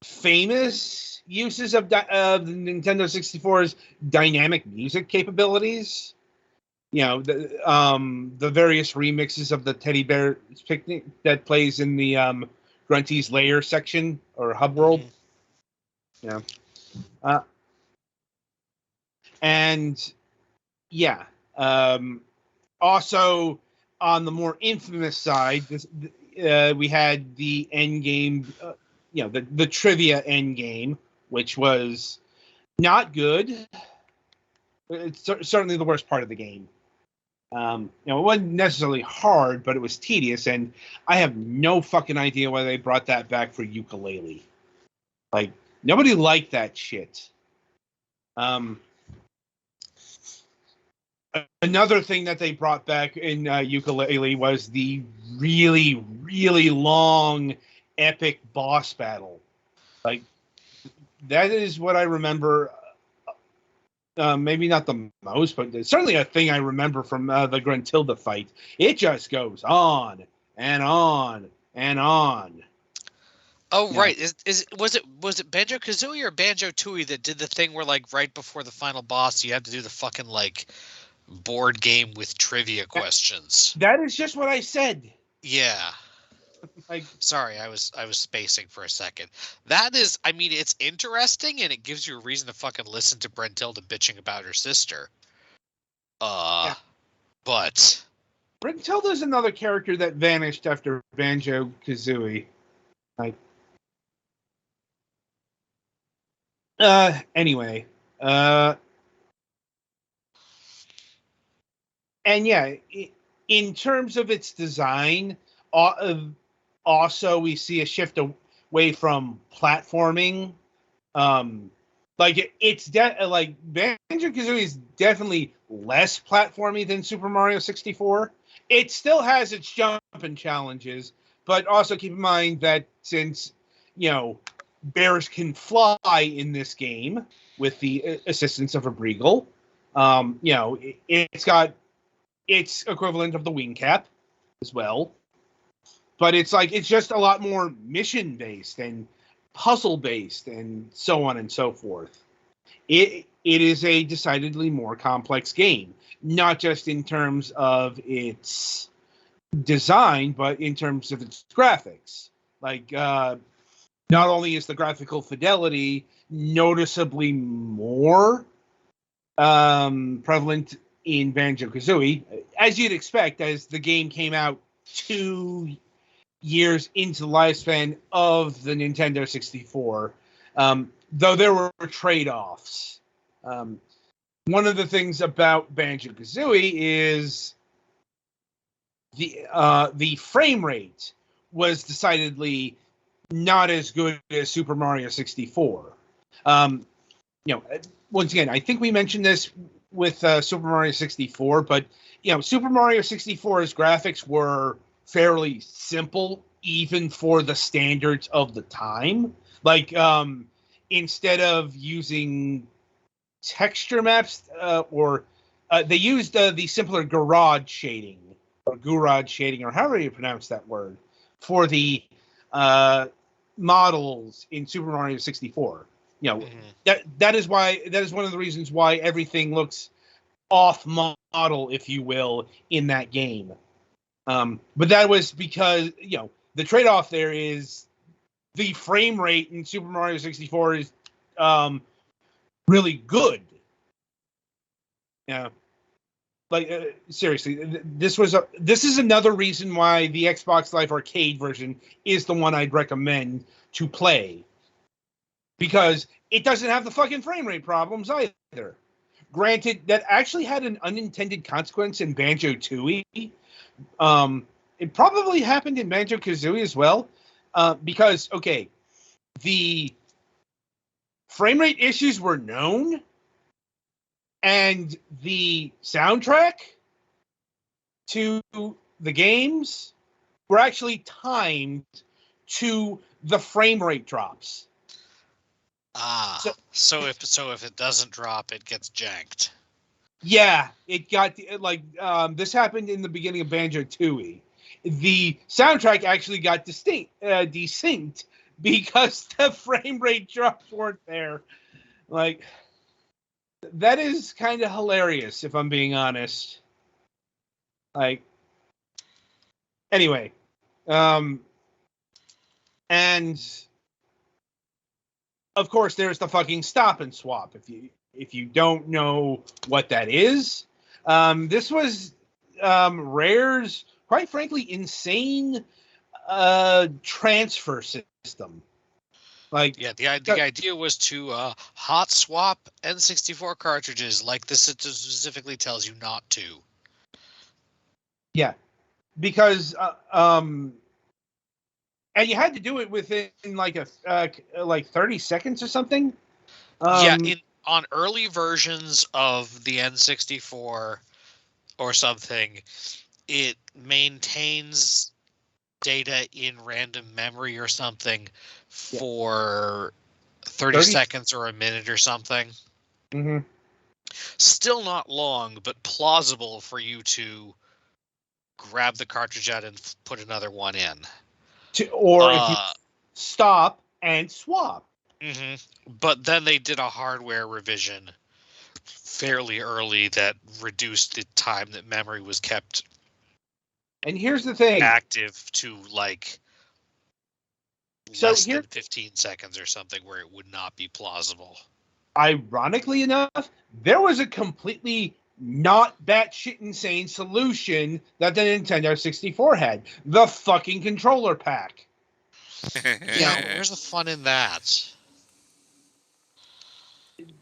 famous uses of the Nintendo 64's dynamic music capabilities. The various remixes of the Teddy Bear's Picnic that plays in the Grunty's Lair section or hub world.
Mhm.
Yeah. And yeah. Also, on the more infamous side, we had the end game, the trivia end game, which was not good. It's certainly the worst part of the game. It wasn't necessarily hard, but it was tedious, and I have no fucking idea why they brought that back for ukulele. Like, nobody liked that shit. Um, Another thing that they brought back in ukulele was the really, really long, epic boss battle. Like, that is what I remember. Maybe not the most, but certainly a thing I remember from the Gruntilda fight. It just goes on and on and on.
Oh
Yeah.
right, was it Banjo Kazooie or Banjo Tooie that did the thing where like right before the final boss you had to do the fucking like board game with trivia questions?
That is just what I said.
Yeah.
Like,
Sorry, I was spacing for a second. That is, I mean, it's interesting and it gives you a reason to fucking listen to Brentilda bitching about her sister. Uh,
yeah,
but
Brintilda's another character that vanished after Banjo-Kazooie. Like, anyway, and yeah, in terms of its design, also we see a shift away from platforming. Like like Banjo-Kazooie is definitely less platformy than Super Mario 64. It still has its jumping challenges, but also keep in mind that since bears can fly in this game with the assistance of a Breagle, it's got its equivalent of the wing cap as well. But it's just a lot more mission based and puzzle based and so on and so forth. It is a decidedly more complex game, not just in terms of its design, but in terms of its graphics. Like, not only is the graphical fidelity noticeably more prevalent in Banjo-Kazooie, as you'd expect, as the game came out 2 years into the lifespan of the Nintendo 64, though there were trade-offs. One of the things about Banjo-Kazooie is the frame rate was decidedly not as good as Super Mario 64. Once again, I think we mentioned this with Super Mario 64, but Super Mario 64's graphics were fairly simple, even for the standards of the time. Like, instead of using texture maps, they used the simpler garage shading, or however you pronounce that word, for the models in Super Mario 64. That is one of the reasons why everything looks off model, if you will, in that game. But that was because the trade-off there is the frame rate in Super Mario 64 is really good. Yeah. Like, seriously, this is another reason why the Xbox Live Arcade version is the one I'd recommend to play, because it doesn't have the fucking frame rate problems either. Granted, that actually had an unintended consequence in Banjo-Tooie. It probably happened in Banjo-Kazooie as well, because the frame rate issues were known, and the soundtrack to the games were actually timed to the frame rate drops.
So if it doesn't drop, it gets janked.
Yeah, it got this happened in the beginning of Banjo-Tooie. The soundtrack actually got desynced because the frame rate drops weren't there. Like, that is kind of hilarious, if I'm being honest. Like, anyway, and of course there's the fucking stop and swap. If you don't know what that is, this was Rare's, quite frankly, insane transfer system. Like,
yeah, the idea was to hot swap N64 cartridges, like this specifically tells you not to.
Yeah, because and you had to do it within like 30 seconds or something.
On early versions of the N64 or something, it maintains data in random memory or something for 30 seconds or a minute or something.
Mm-hmm.
Still not long, but plausible for you to grab the cartridge out and put another one in.
Or if you stop and swap.
Mm-hmm. But then they did a hardware revision fairly early that reduced the time that memory was kept.
And here's the thing:
active to like less than 15 seconds or something, where it would not be plausible.
Ironically enough, there was a completely not batshit insane solution that the Nintendo 64 had. The fucking controller pack.
Yeah, where's the fun in that?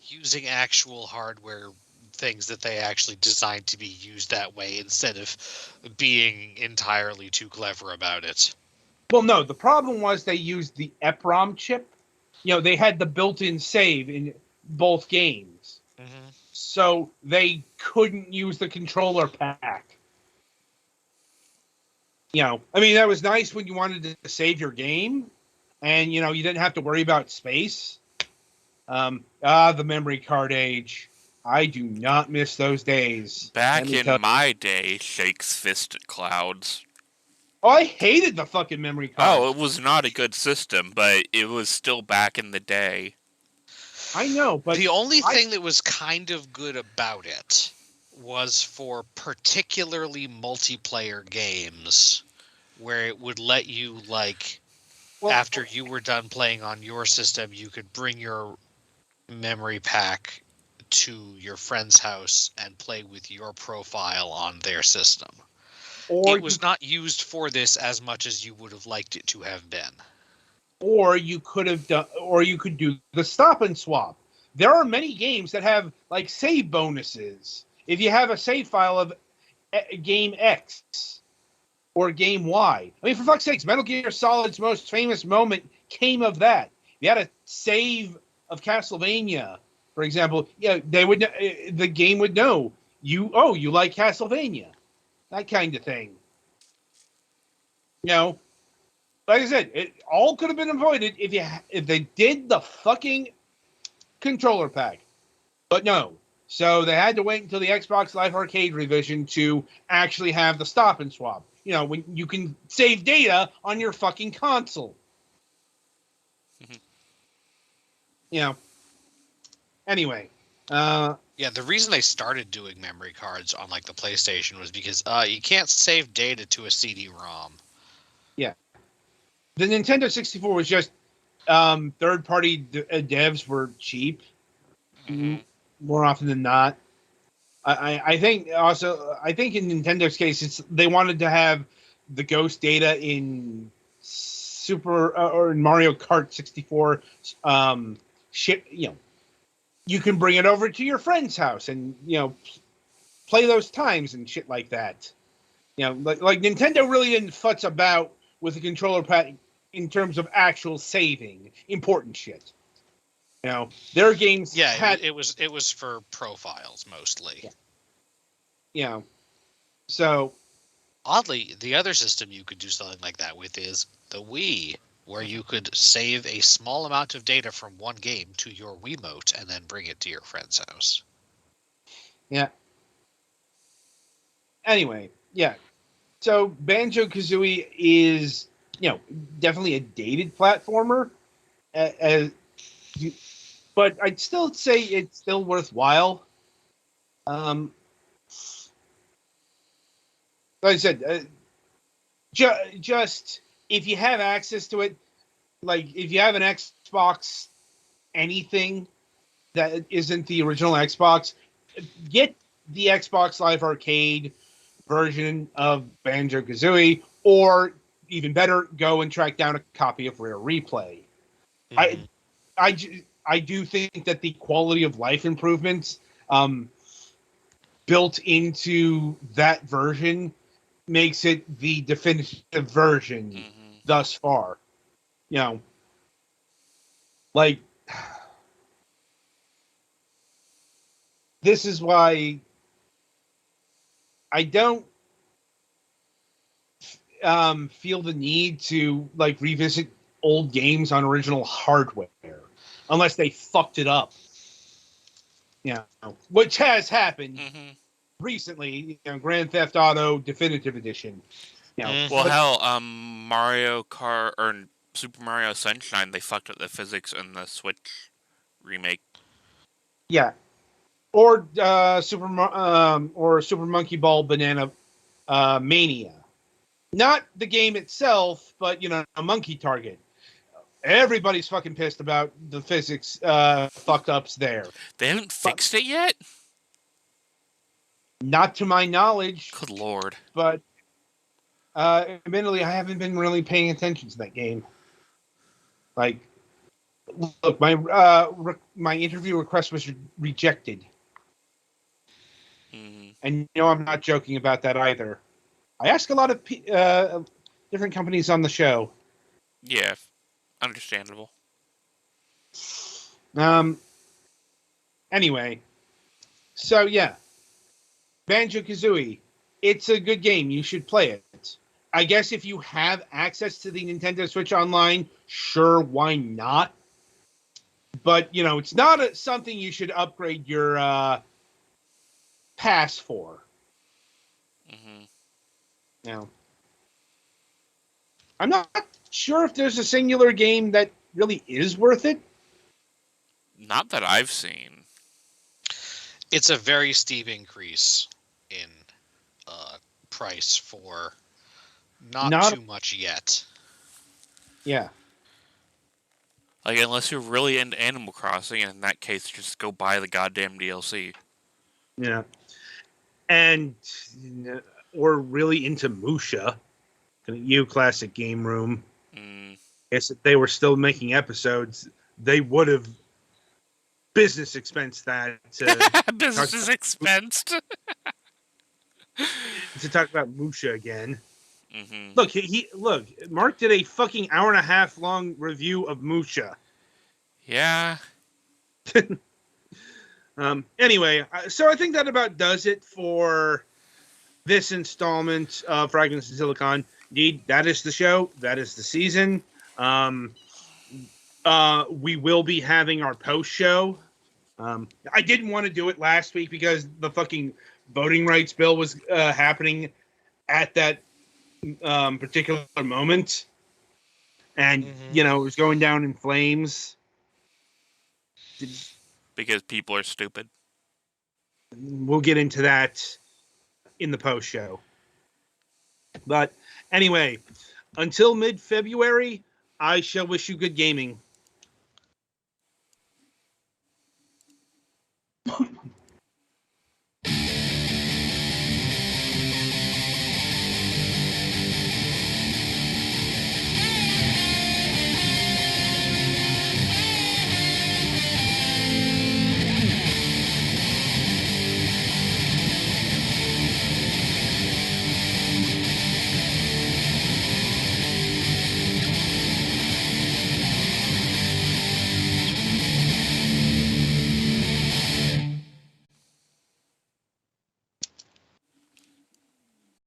Using actual hardware things that they actually designed to be used that way instead of being entirely too clever about it.
Well, no, the problem was they used the EPROM chip. They had the built-in save in both games.
Mm-hmm.
So they couldn't use the controller pack. I mean, that was nice when you wanted to save your game and, you didn't have to worry about space. The memory card age. I do not miss those days.
Back in my day, shakes fist at clouds.
Oh, I hated the fucking memory card.
Oh, it was not a good system, but it was still back in the day.
I know, but
the only thing that was kind of good about it was for particularly multiplayer games where it would let you, after you were done playing on your system, you could bring your memory pack to your friend's house and play with your profile on their system. It was not used for this as much as you would have liked it to have been.
Or you could have done, or you could do the stop and swap. There are many games that have save bonuses. If you have a save file of game X or game Y. I mean, for fuck's sakes, Metal Gear Solid's most famous moment came of that. You had a save of Castlevania, for example. They would, the game would know you like Castlevania, that kind of thing. Like I said, it all could have been avoided if they did the fucking controller pack. But no. So they had to wait until the Xbox Live Arcade revision to actually have the stop and swap. When you can save data on your fucking console. Anyway.
Yeah, the reason they started doing memory cards on the PlayStation was because you can't save data to a CD-ROM.
Yeah. The Nintendo 64 was just third-party devs were cheap, more often than not. I think in Nintendo's case, they wanted to have the ghost data in Super or in Mario Kart 64. You can bring it over to your friend's house and play those times and shit like that. Like Nintendo really didn't futz about with the controller pad in terms of actual saving important shit. Their games.
Yeah, it was for profiles mostly.
Yeah. So
oddly, the other system you could do something like that with is the Wii, where you could save a small amount of data from one game to your Wiimote and then bring it to your friend's house.
Yeah. Anyway, yeah. So Banjo-Kazooie is, definitely a dated platformer, but I'd still say it's still worthwhile. Like I said, just if you have access to it, if you have an Xbox anything that isn't the original Xbox, get the Xbox Live Arcade version of Banjo-Kazooie, or even better, go and track down a copy of Rare Replay. Mm-hmm. I do think that the quality of life improvements built into that version makes it the definitive version thus far. This is why I don't feel the need to revisit old games on original hardware unless they fucked it up. Which has happened recently. Grand Theft Auto Definitive Edition.
Hell, Mario Kart or Super Mario Sunshine, they fucked up the physics in the Switch remake.
Yeah, or Super Monkey Ball Banana Mania. Not the game itself, but a monkey target. Everybody's fucking pissed about the physics fuck ups there.
They haven't fixed it yet?
Not to my knowledge,
Good lord.
but admittedly, I haven't been really paying attention to that game. Like, look, my interview request was rejected, and I'm not joking about that either. I ask a lot of different companies on the show.
Yeah, understandable.
Anyway, so yeah, Banjo-Kazooie. It's a good game. You should play it. I guess if you have access to the Nintendo Switch Online, sure, why not? But, it's not something you should upgrade your pass for. Now, I'm not sure if there's a singular game that really is worth it.
Not that I've seen.
It's a very steep increase in price for not too much yet.
Yeah.
Like, unless you're really into Animal Crossing, and in that case, just go buy the goddamn DLC.
Yeah. And, or really into Musha, Classic Game Room. If they were still making episodes, they would have business expensed that.
Business expensed.
To talk about Musha again. Look, look. Mark did a fucking hour and a half long review of Musha.
Yeah.
Anyway, so I think that about does it for this installment of Fragments of Silicon. Indeed, that is the show. That is the season. We will be having our post show. I didn't want to do it last week because the fucking voting rights bill was happening at that particular moment, and it was going down in flames.
Because people are stupid.
We'll get into that in the post show. But anyway, until mid-February, I shall wish you good gaming.